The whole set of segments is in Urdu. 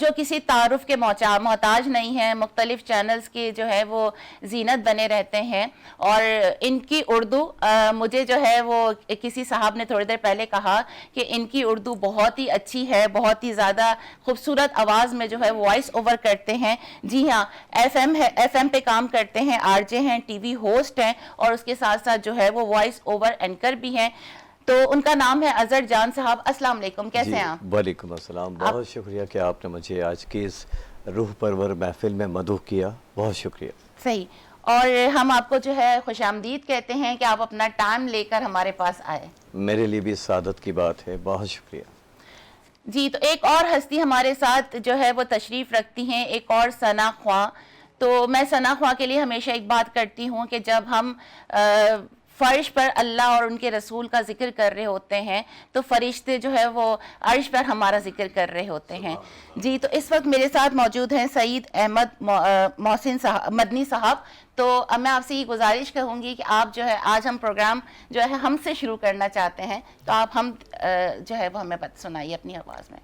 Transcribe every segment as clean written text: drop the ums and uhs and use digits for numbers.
جو کسی تعارف کے محتاج نہیں ہیں، مختلف چینلز کے جو ہے وہ زینت بنے رہتے ہیں. اور ان کی اردو مجھے جو ہے وہ کسی صاحب نے تھوڑی دیر پہلے کہا کہ ان کی اردو بہت ہی اچھی ہے، بہت ہی زیادہ خوبصورت آواز میں جو ہے وائس اوور کرتے ہیں. جی ہاں، ایف ایم پہ کام کرتے ہیں، آر جے ہیں، ٹی وی ہوسٹ ہیں، اور اس کے ساتھ ساتھ جو ہے وہ وائس اوور اینکر بھی ہیں. تو ان کا نام ہے اظہر جان صاحب. السلام علیکم، کیسے ہیں آپ؟ وعلیکم السلام. بہت شکریہ کہ آپ نے مجھے آج کی اس روح پرور محفل میں مدعو کیا. بہت شکریہ. صحیح. اور ہم آپ کو جو ہے خوش آمدید کہتے ہیں کہ آپ اپنا ٹائم لے کر ہمارے پاس آئے. میرے لیے بھی سعادت کی بات ہے. بہت شکریہ. جی، تو ایک اور ہستی ہمارے ساتھ جو ہے وہ تشریف رکھتی ہیں، ایک اور ثنا خواں. تو میں ثنا خواں کے لیے ہمیشہ ایک بات کرتی ہوں کہ جب ہم فرش پر اللہ اور ان کے رسول کا ذکر کر رہے ہوتے ہیں تو فرشتے جو ہے وہ عرش پر ہمارا ذکر کر رہے ہوتے ہیں. جی، تو اس وقت میرے ساتھ موجود ہیں سعید احمد محسن مدنی صاحب. تو اب میں آپ سے یہ گزارش کہوں گی کہ آپ جو ہے آج ہم پروگرام جو ہے ہم سے شروع کرنا چاہتے ہیں، تو آپ ہم جو ہے وہ ہمیں سنائیے اپنی آواز میں.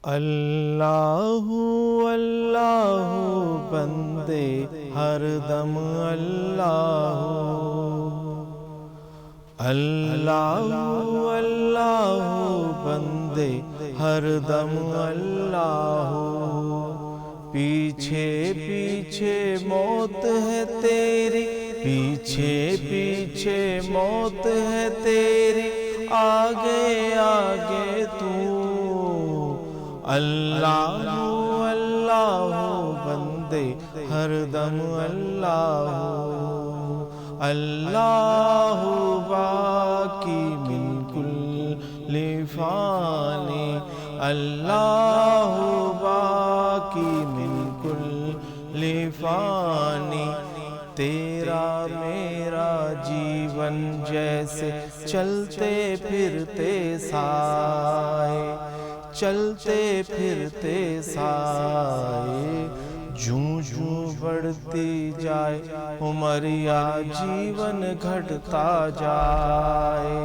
اللہ اللہ بندے ہر دم اللہ اللہ اللہ بندے ہر دم اللہ. پیچھے پیچھے موت ہے تیری، پیچھے پیچھے موت ہے تیری، آگے آگے تو. اللہ اللہ بندے ہر دم اللہ اللہ باقی من کل فانی اللہ باقی من کل فانی. تیرا میرا جیون جیسے چلتے پھرتے سائے، چلتے پھرتے سائے. جوں جوں بڑھتی جائے عمر یا جیون گھٹتا جائے،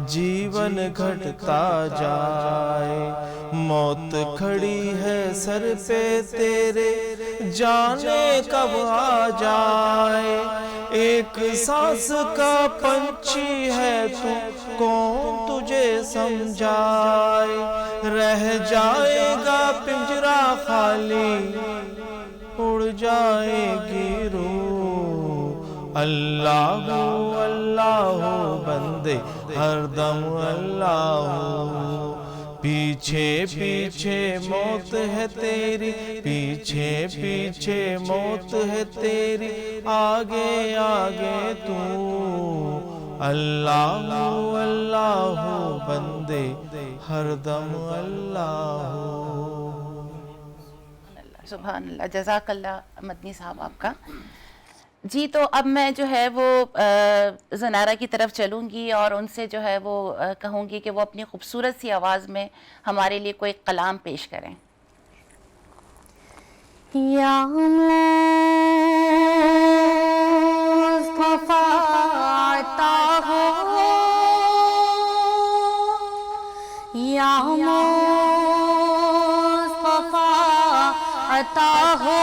جیون گھٹتا جائے. موت کھڑی ہے سر پہ تیرے، جانے کب آ جائے. ایک سانس کا پنچھی ہے تو، کون تجھے سمجھائے. رہ جائے گا پنجرا خالی، اڑ جائے گی روح. اللہ اللہ بندے ہر دم اللہ. پیچھے پیچھے موت ہے تیری، پیچھے پیچھے موت ہے تیری، آگے آگے تو. اللہ اللہ بندے ہر دم اللہ. سبحان اللہ. جزاک اللہ مدنی صاحب آپ کا. جی، تو اب میں جو ہے وہ زنارہ کی طرف چلوں گی اور ان سے جو ہے وہ کہوں گی کہ وہ اپنی خوبصورت سی آواز میں ہمارے لیے کوئی کلام پیش کریں. یا مصطفیٰ عطا ہو، یا مصطفیٰ عطا ہو،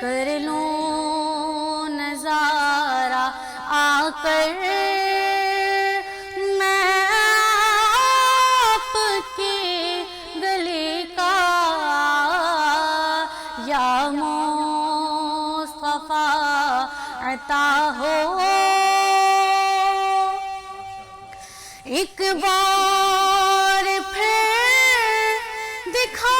کر لوں نظارہ آ کر میں آپ کے گلے کا. یا مصطفیٰ عطا ہو، ایک بار پھر دکھا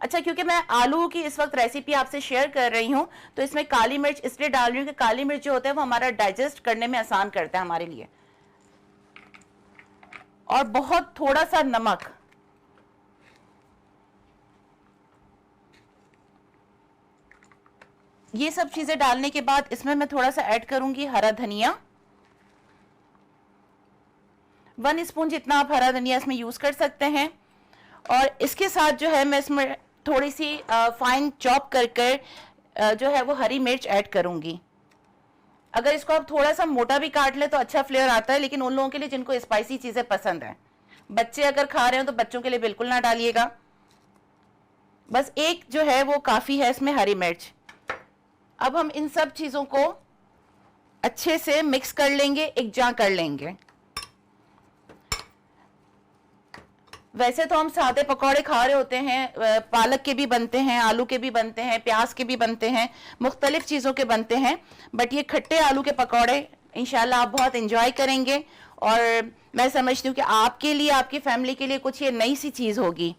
اچھا کیونکہ میں آلو کی اس وقت ریسیپی آپ سے شیئر کر رہی ہوں تو اس میں کالی مرچ اس لیے ڈال رہی ہوں کہ کالی مرچ جو ہوتا ہے وہ ہمارا ڈائجسٹ کرنے میں آسان کرتا ہے ہمارے لیے. اور بہت تھوڑا سا نمک. یہ سب چیزیں ڈالنے کے بعد اس میں تھوڑا سا ایڈ کروں گی ہرا دھنیا. 1 اسپون جتنا آپ ہرا دھنیا اس میں یوز کر سکتے ہیں. اور اس کے ساتھ جو ہے میں اس میں تھوڑی سی فائن چاپ کر جو ہے وہ ہری مرچ ایڈ کروں گی. اگر اس کو آپ تھوڑا سا موٹا بھی کاٹ لیں تو اچھا فلیور آتا ہے, لیکن ان لوگوں کے لیے جن کو اسپائسی چیزیں پسند ہیں, بچے اگر کھا رہے ہوں تو بچوں کے لیے بالکل نہ ڈالیے گا. بس ایک جو ہے وہ کافی ہے اس میں ہری مرچ. اب ہم ان سب چیزوں کو اچھے سے مکس کر لیں گے, ایک جاں کر لیں گے. ویسے تو ہم سادے پکوڑے کھا رہے ہوتے ہیں, پالک کے بھی بنتے ہیں, آلو کے بھی بنتے ہیں, پیاز کے بھی بنتے ہیں, مختلف چیزوں کے بنتے ہیں, بٹ یہ کھٹے آلو کے پکوڑے انشاءاللہ آپ بہت انجوائے کریں گے. اور میں سمجھتی ہوں کہ آپ کے لیے, آپ کی فیملی کے لیے کچھ یہ نئی سی چیز ہوگی.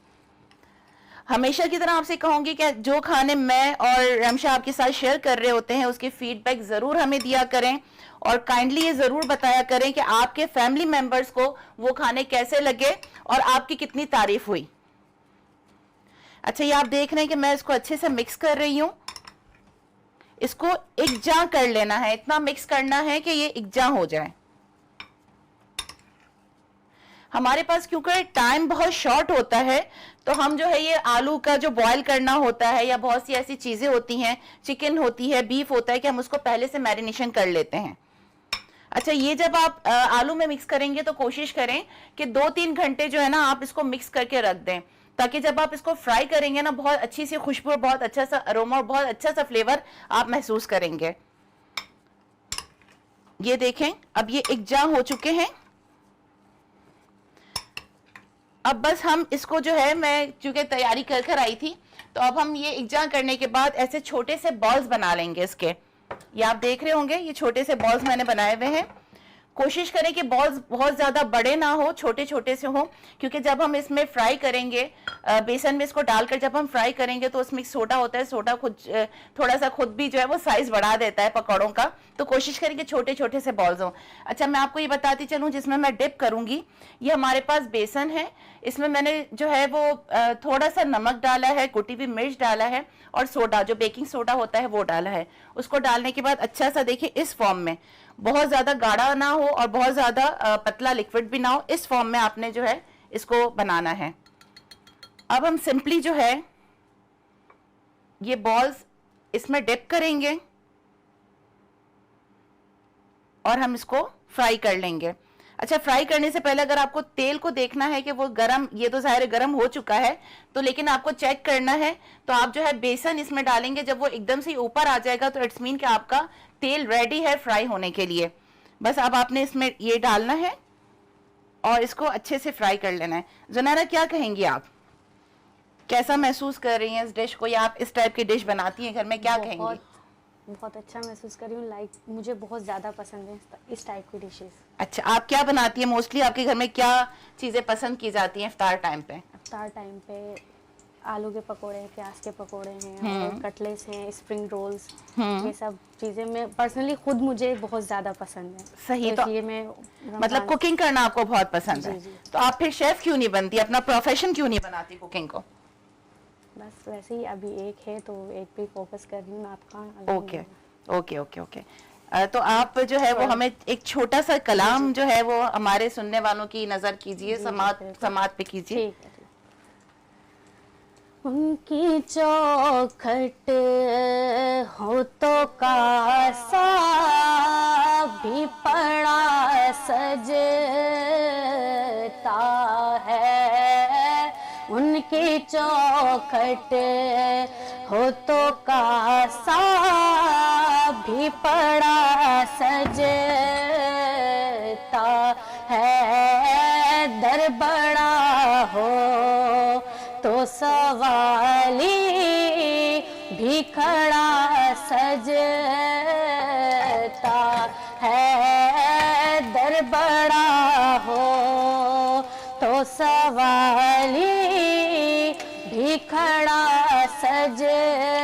ہمیشہ کی طرح آپ سے کہوں گی کہ جو کھانے میں اور رمشا آپ کے ساتھ شیئر کر رہے ہوتے ہیں اس کی فیڈ بیک ضرور ہمیں دیا کریں, اور کائنڈلی یہ ضرور بتایا کریں کہ آپ کے فیملی ممبرز کو وہ کھانے کیسے لگے اور آپ کی کتنی تعریف ہوئی. اچھا یہ آپ دیکھ رہے ہیں کہ میں اس کو اچھے سے مکس کر رہی ہوں. اس کو ایک جاں کر لینا ہے, اتنا مکس کرنا ہے کہ یہ ایک جاں ہو جائے. ہمارے پاس کیونکہ ٹائم بہت شارٹ ہوتا ہے تو ہم جو ہے یہ آلو کا جو بوائل کرنا ہوتا ہے, یا بہت سی ایسی چیزیں ہوتی ہیں, چکن ہوتی ہے, بیف ہوتا ہے, کہ ہم اس کو پہلے سے میرینیشن کر لیتے ہیں. اچھا یہ جب آپ آلو میں مکس کریں گے تو کوشش کریں کہ 2-3 گھنٹے جو ہے نا آپ اس کو مکس کر کے رکھ دیں, تاکہ جب آپ اس کو فرائی کریں گے نا بہت اچھی سی خوشبو, بہت اچھا سا اروما اور بہت اچھا سا فلیور آپ محسوس کریں گے. یہ دیکھیں اب یہ ایک جاں ہو چکے ہیں. اب بس ہم اس کو جو ہے, میں چونکہ تیاری کر آئی تھی, تو اب ہم یہ ایک جاں کرنے کے بعد ایسے چھوٹے سے بالز بنا لیں گے اس کے. یہ آپ دیکھ رہے ہوں گے یہ چھوٹے سے بالز میں نے بنائے ہوئے ہیں. کوشش کریں کہ بالز بہت زیادہ بڑے نہ ہو, چھوٹے چھوٹے سے ہوں, کیونکہ جب ہم اس میں فرائی کریں گے, بیسن میں اس کو ڈال کر جب ہم فرائی کریں گے تو اس میں سوڈا ہوتا ہے, سوڈا خود تھوڑا سا خود بھی جو ہے وہ سائز بڑھا دیتا ہے پکوڑوں کا, تو کوشش کریں کہ چھوٹے چھوٹے سے بالز ہوں. اچھا میں آپ کو یہ بتاتی چلوں جس میں ڈپ کروں گی, یہ ہمارے پاس بیسن ہے, اس میں نے جو ہے وہ تھوڑا سا نمک ڈالا ہے, کٹی ہوئی مرچ ڈالا ہے, اور سوڈا جو بیکنگ سوڈا ہوتا ہے وہ ڈالا ہے. اس کو ڈالنے کے بعد اچھا سا دیکھیں اس فارم میں, بہت زیادہ گاڑھا نہ ہو اور بہت زیادہ پتلا لکوڈ بھی نہ ہو, اس فارم میں آپ نے جو ہے اس کو بنانا ہے. اب ہم سمپلی جو ہے یہ بالز اس میں ڈپ کریں گے اور ہم اس کو فرائی کر لیں گے. اچھا فرائی کرنے سے پہلے اگر آپ کو تیل کو دیکھنا ہے کہ وہ گرم, یہ تو ظاہر گرم ہو چکا ہے, تو لیکن آپ کو چیک کرنا ہے, تو آپ جو ہے بیسن اس میں ڈالیں گے, جب وہ ایک دم سے اوپر آ جائے گا تو اٹس مین کہ آپ کا تیل ریڈی ہے فرائی ہونے کے لیے. بس اب آپ نے اس میں یہ ڈالنا ہے اور اس کو اچھے سے فرائی کر لینا ہے. زنیرہ کیا کہیں گی آپ, کیسا محسوس کر رہی ہیں اس ڈش کو, یا آپ اس ٹائپ کی ڈش بناتی ہیں گھر میں, کیا کہیں گی؟ بہت اچھا محسوس کر رہی ہوں, لائک مجھے بہت زیادہ پسند ہے اس ٹائپ کی ڈشز. اچھا آپ کیا بناتی ہیں موسٹلی, آپ کے گھر میں کیا چیزیں پسند کی جاتی ہیں افطار ٹائم پہ؟ افطار ٹائم پہ آلو کے پکوڑے ہیں, پیاز کے پکوڑے ہیں, اور کٹلیٹس ہیں, اسپرنگ رولز, یہ سب چیزیں میں پرسنلی خود مجھے بہت زیادہ پسند ہے. صحیح, تو یہ میں مطلب کوکنگ کرنا آپ کو بہت پسند ہے. تو آپ پھر شیف کیوں نہیں بنتی, اپنا پروفیشن کیوں نہیں بناتی کوکنگ کو؟ بس ویسے ہی ابھی ایک ہے تو ایک پہ فوکس کر رہی ہوں, آپ کا. Okay okay okay okay. تو آپ جو ہے وہ ہمیں ایک چھوٹا سا کلام جو ہے وہ ہمارے سننے والوں کی نظر کیجئے, سماعت پہ کیجئے. ان کی چوکھٹ ہو تو کاسا بھی پڑا سجتا ہے, ان کی چوکھٹ ہو تو کاسا بھی پڑا سجتا ہے, در بڑا ہو تو سوالی بھی کھڑا سجتا ہے, در بڑا ہو تو سوالی بھی کھڑا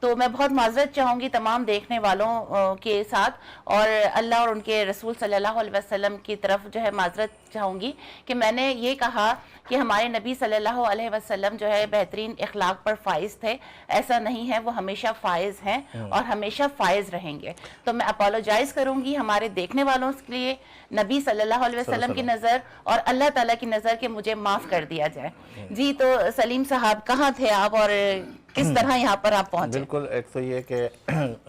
تو میں بہت معذرت چاہوں گی تمام دیکھنے والوں کے ساتھ، اور اللہ اور ان کے رسول صلی اللہ علیہ وسلم کی طرف جو ہے معذرت چاہوں گی کہ میں نے یہ کہا کہ ہمارے نبی صلی اللہ علیہ وسلم جو ہے بہترین اخلاق پر فائز تھے. ایسا نہیں ہے، وہ ہمیشہ فائز ہیں اور ہمیشہ فائز رہیں گے. تو میں اپولوجائز کروں گی ہمارے دیکھنے والوں کے لیے نبی صلی اللہ علیہ وسلم کی نظر اور اللہ تعالیٰ کی نظر کہ مجھے معاف کر دیا جائے. جی تو سلیم صاحب کہاں تھے آپ اور کس طرح یہاں پر آپ پہنچے؟ بالکل، ایک تو یہ کہ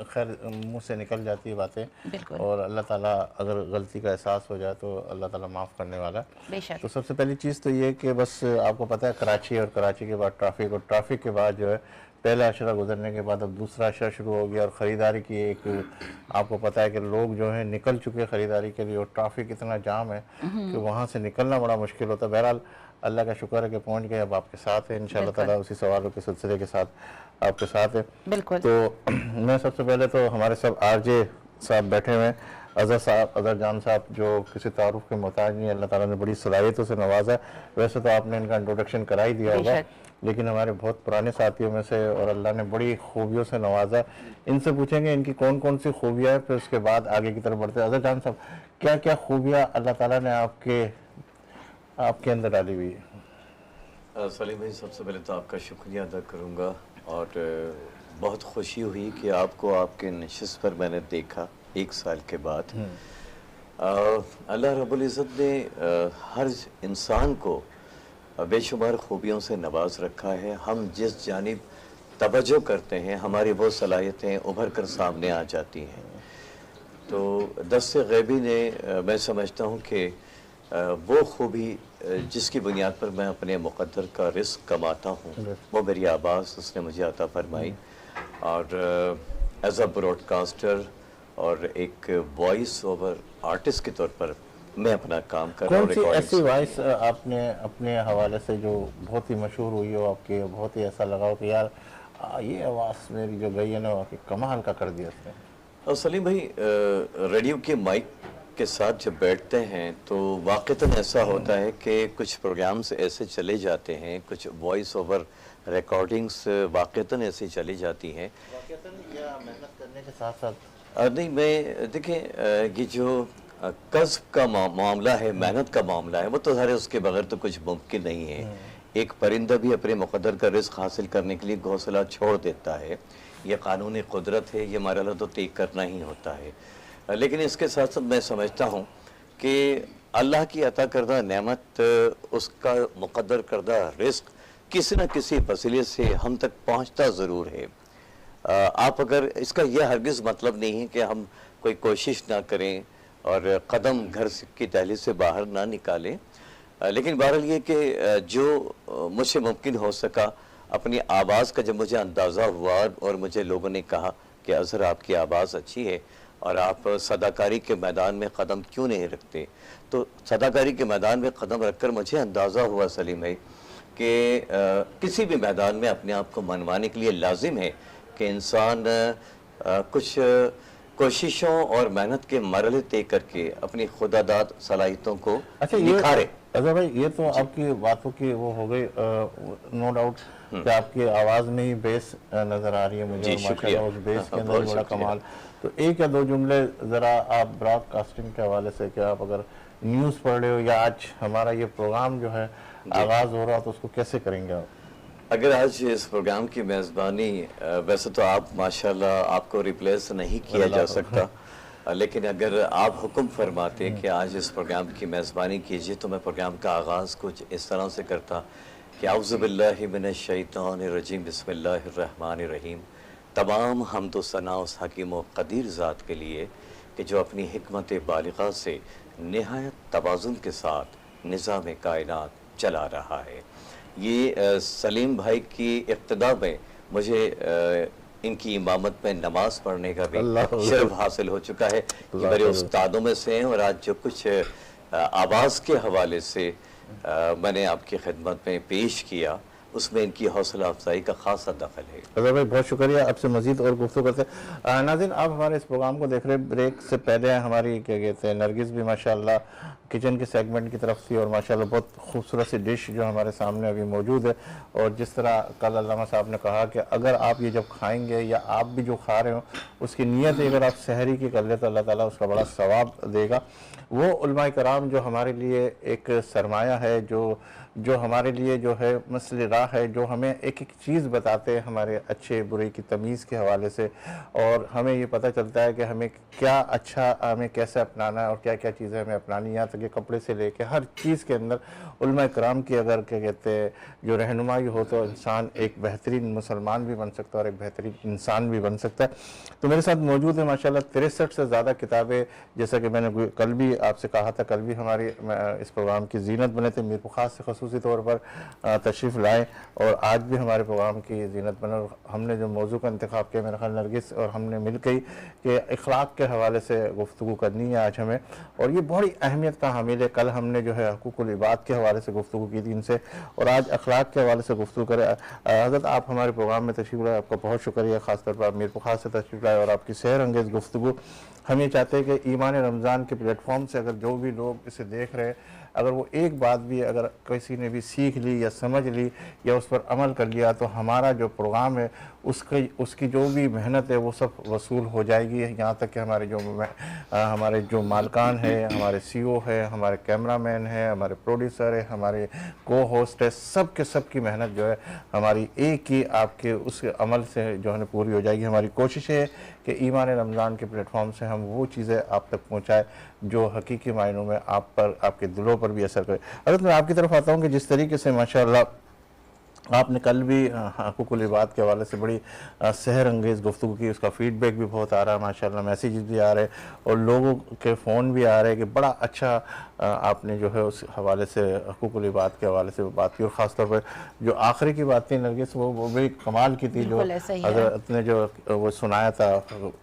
خیر منہ سے نکل جاتی ہے باتیں، بالکل، اور اللہ تعالیٰ اگر غلطی کا احساس ہو جائے تو اللہ تعالیٰ معاف کرنے والا. بے شک. تو سب سے پہلی چیز تو یہ کہ بس آپ کو پتہ ہے کراچی، اور کراچی کے بعد ٹریفک، اور ٹریفک کے بعد جو ہے پہلا عشرہ گزرنے کے بعد اب دوسرا عشرہ شروع ہو گیا، اور خریداری کی ایک آپ کو پتہ ہے کہ لوگ جو ہیں نکل چکے خریداری کے لیے، اور ٹریفک اتنا جام ہے کہ وہاں سے نکلنا بڑا مشکل ہوتا ہے. بہرحال اللہ کا شکر ہے کہ پہنچ گئے، اب آپ کے ساتھ ہیں انشاءاللہ تعالیٰ، اسی سوالوں کے سلسلے کے ساتھ آپ کے ساتھ ہیں. بالکل. تو میں سب سے پہلے تو ہمارے سب آر جے صاحب بیٹھے ہوئے ہیں، اظہر صاحب، اظہر جان صاحب، جو کسی تعارف کے محتاج نہیں، اللہ تعالیٰ نے بڑی صلاحیتوں سے نوازا ہے. ویسے تو آپ نے ان کا انٹروڈکشن کرا ہی دیا ہوگا، لیکن ہمارے بہت پرانے ساتھیوں میں سے، اور اللہ نے بڑی خوبیوں سے نوازا. ان سے پوچھیں گے ان کی کون کون سی خوبیاں ہیں، پھر اس کے بعد آگے کی طرف بڑھتے ہیں. اظہر جان صاحب، کیا کیا خوبیاں اللہ تعالیٰ نے آپ کے اندر ڈالی ہوئی ہے؟ سلیم بھائی، سب سے پہلے تو آپ کا شکریہ ادا کروں گا، اور بہت خوشی ہوئی کہ آپ کو آپ کے نشست پر میں نے دیکھا 1 سال کے بعد. اللہ رب العزت نے ہر انسان کو بے شمار خوبیوں سے نواز رکھا ہے. ہم جس جانب توجہ کرتے ہیں ہماری وہ صلاحیتیں ابھر کر سامنے آ جاتی ہیں. تو دست غیبی نے میں سمجھتا ہوں کہ وہ خوبی جس کی بنیاد پر میں اپنے مقدر کا رزق کماتا ہوں، وہ میری آواز اس نے مجھے عطا فرمائی. اور ایز اے براڈ کاسٹر اور ایک وائس اوور آرٹسٹ کے طور پر میں اپنا کام کر رہا ہوں. کون سی ایسی وائس آپ نے اپنے حوالے سے جو بہت ہی مشہور ہوئی ہو آپ کے، بہت ہی ایسا لگا ہو کہ یار یہ آواز میری جو گئی ہے نا واقعی کمال کا کر دیا اس نے؟ اور سلیم بھائی، ریڈیو کے مائک کے ساتھ جب بیٹھتے ہیں تو واقعتاً ایسا ہوتا ہے کہ کچھ پروگرامز ایسے چلے جاتے ہیں، کچھ وائس اوور ریکارڈنگز واقعتاً ایسی چلی جاتی ہیں. واقعتاً کیا محنت کرنے کے ساتھ ساتھ نہیں، میں دیکھیں یہ جو کسب کا معاملہ ہے، محنت کا معاملہ ہے، وہ تو ظاہر اس کے بغیر تو کچھ ممکن نہیں ہے. ایک پرندہ بھی اپنے مقدر کا رزق حاصل کرنے کے لیے گھونسلہ چھوڑ دیتا ہے. یہ قانون قدرت ہے، یہ مرحلہ تو طے کرنا ہی ہوتا ہے. لیکن اس کے ساتھ ساتھ میں سمجھتا ہوں کہ اللہ کی عطا کردہ نعمت، اس کا مقدر کردہ رزق کسی نہ کسی وسیلے سے ہم تک پہنچتا ضرور ہے. آپ اگر اس کا یہ ہرگز مطلب نہیں ہے کہ ہم کوئی کوشش نہ کریں اور قدم گھر کی دہلیز سے باہر نہ نکالیں، لیکن بہرحال یہ کہ جو مجھ سے ممکن ہو سکا، اپنی آواز کا جب مجھے اندازہ ہوا اور مجھے لوگوں نے کہا کہ اظہر آپ کی آواز اچھی ہے اور آپ صداکاری کے میدان میں قدم کیوں نہیں رکھتے، تو صداکاری کے میدان میں قدم رکھ کر مجھے اندازہ ہوا سلیم بھائی کہ کسی بھی میدان میں اپنے آپ کو منوانے کے لیے لازم ہے کہ انسان کچھ کوششوں اور محنت کے مرحلے طے کر کے اپنی خدا داد صلاحیتوں کو نکھارے. اظہر بھائی، یہ تو آپ کی باتوں کی وہ ہو گئی، نو ڈاؤٹ کہ آپ کی آواز میں ہی بیس نظر آ رہی ہے مجھے، جی ماشاءاللہ اس بیس کے اندر بڑا کمال. تو ایک یا دو جملے ذرا آپ براڈ کاسٹنگ کے حوالے سے، کہ آپ اگر نیوز پڑھ رہے ہو یا آج ہمارا یہ پروگرام جو ہے آغاز ہو رہا تو اس کو کیسے کریں گے آپ؟ اگر آج اس پروگرام کی میزبانی، ویسے تو آپ ماشاءاللہ آپ کو ریپلیس نہیں کیا جا سکتا، لیکن اگر آپ حکم فرماتے کہ آج اس پروگرام کی میزبانی کیجئے تو میں پروگرام کا آغاز کچھ اس طرح سے کرتا کہ اعوذ باللہ من الشیطان الرجیم، بسم اللہ الرحمن الرحیم. تمام حمد و ثنا اس حکیم و قدیر ذات کے لیے کہ جو اپنی حکمت بالغہ سے نہایت توازن کے ساتھ نظام کائنات چلا رہا ہے. یہ سلیم بھائی کی ابتدا میں مجھے ان کی امامت میں نماز پڑھنے کا بھی شرف حاصل ہو چکا ہے کہ میرے استادوں میں سے ہیں، اور آج جو کچھ آواز کے حوالے سے میں نے آپ کی خدمت میں پیش کیا اس میں ان کی حوصلہ افزائی کا خاصا دخل ہے۔ اظہر بھائی بہت شکریہ، آپ سے مزید اور گفتگو کرتے ہیں۔ ناظرین آپ ہمارے اس پروگرام کو دیکھ رہے، بریک سے پہلے ہماری کیا کہتے ہیں نرگس بھی ماشاءاللہ کچن کے سیگمنٹ کی طرف تھی، اور ماشاءاللہ بہت خوبصورت سی ڈش جو ہمارے سامنے ابھی موجود ہے، اور جس طرح کل علامہ صاحب نے کہا کہ اگر آپ یہ جب کھائیں گے یا آپ بھی جو کھا رہے ہو اس کی نیت اگر آپ سحری کی کر لیں تو اللہ تعالیٰ اس کا بڑا ثواب دے گا۔ وہ علماء کرام جو ہمارے لیے ایک سرمایہ ہے، جو ہمارے لیے جو ہے مسل راہ ہے، جو ہمیں ایک ایک چیز بتاتے ہیں ہمارے اچھے برے کی تمیز کے حوالے سے، اور ہمیں یہ پتہ چلتا ہے کہ ہمیں کیا اچھا ہمیں کیسے اپنانا ہے اور کیا کیا چیزیں ہمیں اپنانی ہے، یہاں تک کہ کپڑے سے لے کے ہر چیز کے اندر علماء کرام کی اگر کیا کہتے ہیں جو رہنمائی ہو تو انسان ایک بہترین مسلمان بھی بن سکتا ہے اور ایک بہترین انسان بھی بن سکتا ہے۔ تو میرے ساتھ موجود ہے ماشاءاللہ 63 سے زیادہ کتابیں، جیسا کہ میں نے کل بھی آپ سے کہا تھا، کل بھی ہماری اس پروگرام کی زینت بنے تھے، میر خاص سے خصوصی طور پر تشریف لائے، اور آج بھی ہمارے پروگرام کی زینت بنے، اور ہم نے جو موضوع کا انتخاب کیا میرا خیال نرگس اور ہم نے مل کے کہ اخلاق کے حوالے سے گفتگو کرنی ہے آج ہمیں، اور یہ بڑی اہمیت کا حامل ہے۔ کل ہم نے جو ہے حقوق العباد کے حوالے سے گفتگو کی تھی ان سے، اور آج اخلاق کے حوالے سے گفتگو کرے۔ حضرت آپ ہمارے پروگرام میں تشریف لائے، آپ کا بہت شکریہ، خاص طور پر آپ میر خاص سے تشریف لائے، اور آپ کی سحر انگیز گفتگو ہم یہ چاہتے ہیں کہ ایمان رمضان کے پلیٹ فارم سے اگر جو بھی لوگ اسے دیکھ رہے، اگر وہ ایک بات بھی اگر کسی نے بھی سیکھ لی یا سمجھ لی یا اس پر عمل کر لیا تو ہمارا جو پروگرام ہے اس کی جو بھی محنت ہے وہ سب وصول ہو جائے گی، یہاں تک کہ ہمارے جو مالکان ہے، ہمارے سی او ہے، ہمارے کیمرہ مین ہے، ہمارے پروڈیوسر ہے، ہمارے کو ہوسٹ ہے، سب کی محنت جو ہے ہماری ایک ہی آپ کے اس عمل سے جو ہے پوری ہو جائے گی۔ ہماری کوشش ہے کہ ایمان رمضان کے پلیٹ فارم سے ہم وہ چیزیں آپ تک پہنچائے جو حقیقی معنوں میں آپ پر، آپ کے دلوں پر بھی اثر کرے۔ حضرت میں آپ کی طرف آتا ہوں کہ جس طریقے سے ماشاءاللہ آپ نے کل بھی حقوق العباد کے حوالے سے بڑی سحر انگیز گفتگو کی، اس کا فیڈ بیک بھی بہت آ رہا ہے ماشاءاللہ، میسیجز بھی آ رہے ہیں اور لوگوں کے فون بھی آ رہے ہیں کہ بڑا اچھا آپ نے جو ہے اس حوالے سے حقوق العباد کے حوالے سے بات کی، اور خاص طور پر جو آخری کی بات تھی نرگس وہ بھی کمال کی تھی، جو حضرت نے جو وہ سنایا تھا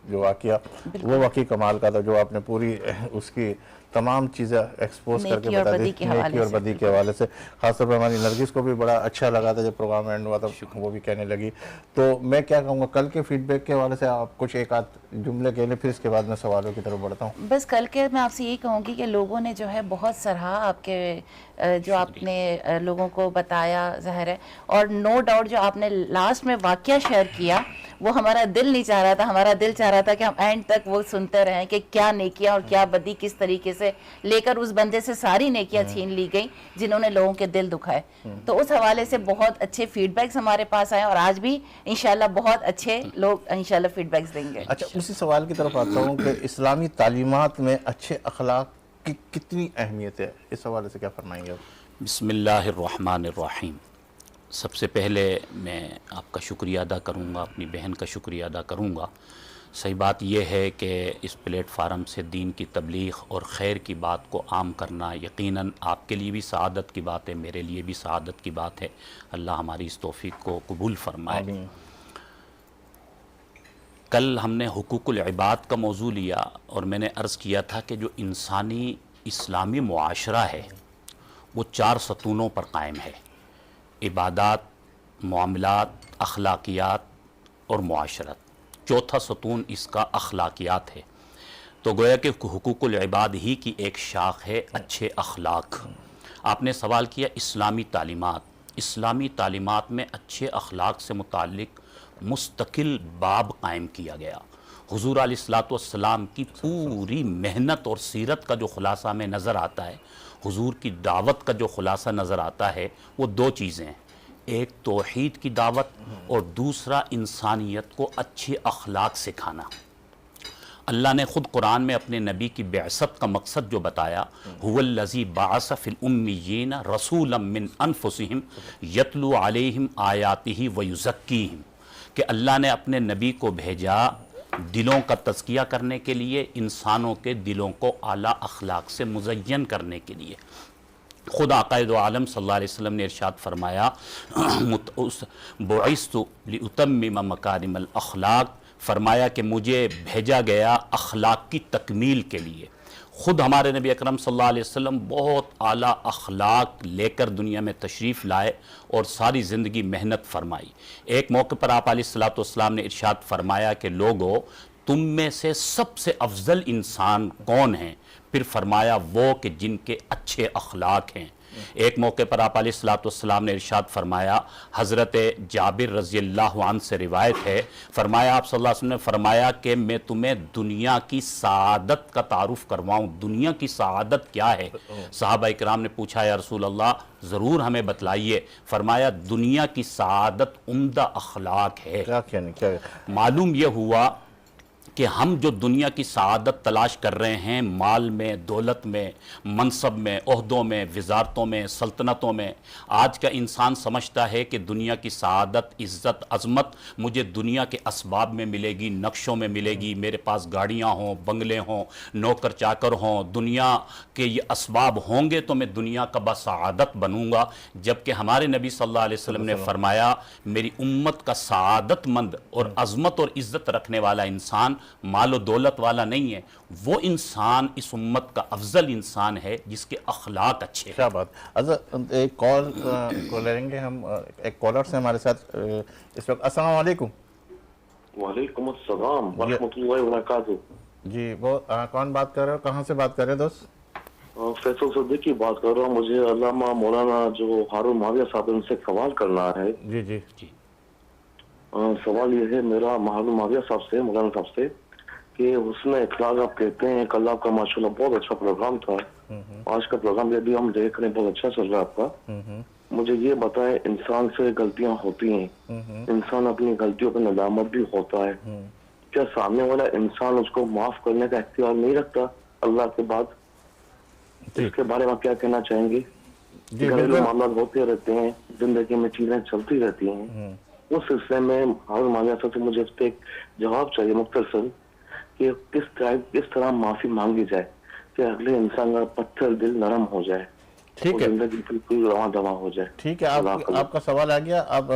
جو واقعہ، وہ واقعی کمال کا تھا، جو آپ نے پوری اس کی تمام چیزیں ایکسپوز کر کے بتا دی، نیکی اور بدی کے حوالے سے۔ خاص طور پر ہماری نرگس کو بھی بڑا اچھا لگا تھا جب پروگرام اینڈ ہوا تھا، وہ بھی کہنے لگی۔ تو میں کیا کہوں گا کل کے فیڈ بیک کے حوالے سے آپ کچھ ایک آدھ جملے کہہ لیں، پھر اس کے بعد میں سوالوں کی طرف بڑھتا ہوں۔ بس کل کے میں آپ سے یہی کہوں گی کہ لوگوں نے جو ہے بہت سراہا آپ کے جو آپ نے لوگوں کو بتایا، ظاہر ہے، اور نو ڈاؤٹ جو آپ نے لاسٹ میں واقعہ شیئر کیا وہ ہمارا دل نہیں چاہ رہا تھا، ہمارا دل چاہ رہا تھا کہ ہم اینڈ تک وہ سنتے رہیں کہ کیا نیکیاں اور کیا بدی کس طریقے سے لے کر اس بندے سے ساری نیکیاں چھین لی گئیں جنہوں نے لوگوں کے دل دکھائے۔ تو اس حوالے سے بہت اچھے فیڈ بیکس ہمارے پاس آئے، اور آج بھی انشاءاللہ بہت اچھے لوگ انشاءاللہ فیڈ بیکس دیں گے۔ اچھا، اسی سوال کی طرف آتا ہوں کہ اسلامی تعلیمات میں اچھے اخلاق کی کتنی اہمیت ہے، اس حوالے سے کیا فرمائیں گے آپ؟ بسم اللہ الرحمن الرحیم۔ سب سے پہلے میں آپ کا شکریہ ادا کروں گا، اپنی بہن کا شکریہ ادا کروں گا۔ صحیح بات یہ ہے کہ اس پلیٹ فارم سے دین کی تبلیغ اور خیر کی بات کو عام کرنا یقیناً آپ کے لیے بھی سعادت کی بات ہے، میرے لیے بھی سعادت کی بات ہے۔ اللہ ہماری اس توفیق کو قبول فرمائے۔ آمین۔ کل ہم نے حقوق العباد کا موضوع لیا اور میں نے عرض کیا تھا کہ جو انسانی اسلامی معاشرہ ہے وہ 4 ستونوں پر قائم ہے: عبادات، معاملات، اخلاقیات اور معاشرت۔ چوتھا ستون اس کا اخلاقیات ہے۔ تو گویا کہ حقوق العباد ہی کی ایک شاخ ہے اچھے اخلاق۔ آپ نے سوال کیا اسلامی تعلیمات۔ اسلامی تعلیمات میں اچھے اخلاق سے متعلق مستقل باب قائم کیا گیا۔ حضور علیہ الصلوۃ والسلام کی پوری محنت اور سیرت کا جو خلاصہ ہمیں نظر آتا ہے، حضور کی دعوت کا جو خلاصہ نظر آتا ہے، وہ 2 چیزیں ہیں: ایک توحید کی دعوت اور دوسرا انسانیت کو اچھے اخلاق سکھانا۔ اللہ نے خود قرآن میں اپنے نبی کی بعثت کا مقصد جو بتایا، هو الذی بعث فی الامیین رسولا من انفسہم یتلو علیہم آیاتہ ویزکیہم، کہ اللہ نے اپنے نبی کو بھیجا دلوں کا تزکیہ کرنے کے لیے، انسانوں کے دلوں کو اعلیٰ اخلاق سے مزین کرنے کے لیے۔ خود آقا دو عالم صلی اللہ علیہ وسلم نے ارشاد فرمایا، بعثت لأتمم مکارم الاخلاق فرمایا کہ مجھے بھیجا گیا اخلاق کی تکمیل کے لیے۔ خود ہمارے نبی اکرم صلی اللہ علیہ وسلم بہت اعلیٰ اخلاق لے کر دنیا میں تشریف لائے اور ساری زندگی محنت فرمائی۔ ایک موقع پر آپ علیہ الصلوۃ والسلام نے ارشاد فرمایا کہ لوگو تم میں سے سب سے افضل انسان کون ہیں؟ پھر فرمایا وہ کہ جن کے اچھے اخلاق ہیں۔ ایک موقع پر آپ علیہ الصلوۃ والسلام نے ارشاد فرمایا، حضرت جابر رضی اللہ عنہ سے روایت ہے، فرمایا آپ صلی اللہ علیہ وسلم نے فرمایا کہ میں تمہیں دنیا کی سعادت کا تعارف کرواؤں۔ دنیا کی سعادت کیا ہے؟ صحابہ اکرام نے پوچھا یا رسول اللہ ضرور ہمیں بتلائیے۔ فرمایا دنیا کی سعادت عمدہ اخلاق ہے۔ کیا معلوم یہ ہوا کہ ہم جو دنیا کی سعادت تلاش کر رہے ہیں، مال میں، دولت میں، منصب میں، عہدوں میں، وزارتوں میں، سلطنتوں میں، آج کا انسان سمجھتا ہے کہ دنیا کی سعادت، عزت، عظمت مجھے دنیا کے اسباب میں ملے گی، نقشوں میں ملے گی، میرے پاس گاڑیاں ہوں، بنگلے ہوں، نوکر چاکر ہوں، دنیا کے یہ اسباب ہوں گے تو میں دنیا کا بسعادت بنوں گا۔ جبکہ ہمارے نبی صلی اللہ علیہ وسلم نے فرمایا میری امت کا سعادت مند اور عظمت اور عزت رکھنے والا انسان مال و دولت والا نہیں ہے، وہ انسان اس امت کا افضل انسان ہے جس کے اخلاق اچھے ہیں۔ کیا بات۔ ایک کال کو لیں گے ہم، ایک کالر سے ہمارے ساتھ اس وقت۔ السلام علیکم۔ وعلیکم السلام ورحمۃ اللہ وبرکاتہ۔ جی وہ کون بات کر رہے ہو، کہاں سے بات کر رہے ہو دوست؟ فیصل صدیقی کی بات کر رہا ہوں۔ مجھے علامہ مولانا جو ہارون معاویہ صاحب ان سے سوال کرنا ہے۔ جی جی سوال یہ ہے میرا ہارون معاویہ صاحب سے، مولانا صاحب سے، کہ حسن اخلاق آپ کہتے ہیں، کل آپ کا ماشاءاللہ بہت اچھا پروگرام تھا، آج کا پروگرام بھی ہم دیکھ رہے ہیں بہت اچھا چل رہا ہے آپ کا۔ مجھے یہ بتائیں انسان سے غلطیاں ہوتی ہیں، انسان اپنی غلطیوں پر ندامت بھی ہوتا ہے، کیا سامنے والا انسان اس کو معاف کرنے کا اختیار نہیں رکھتا اللہ کے بعد؟ اس کے بارے میں کیا کہنا چاہیں گے؟ گھریلو معاملات ہوتے رہتے ہیں، زندگی میں چیزیں چلتی رہتی ہیں، اس سلسلے میں ہارون معاویہ صاحب سے مجھے ایک جواب چاہیے مختصر کہ کس طرح معافی مانگی جائے کہ اگلے انسان کا پتھر دل نرم ہو جائے، ٹھیک ہے، زندگی بالکل رواں دواں ہو جائے۔ ٹھیک ہے، آپ کا سوال آ گیا۔ آپ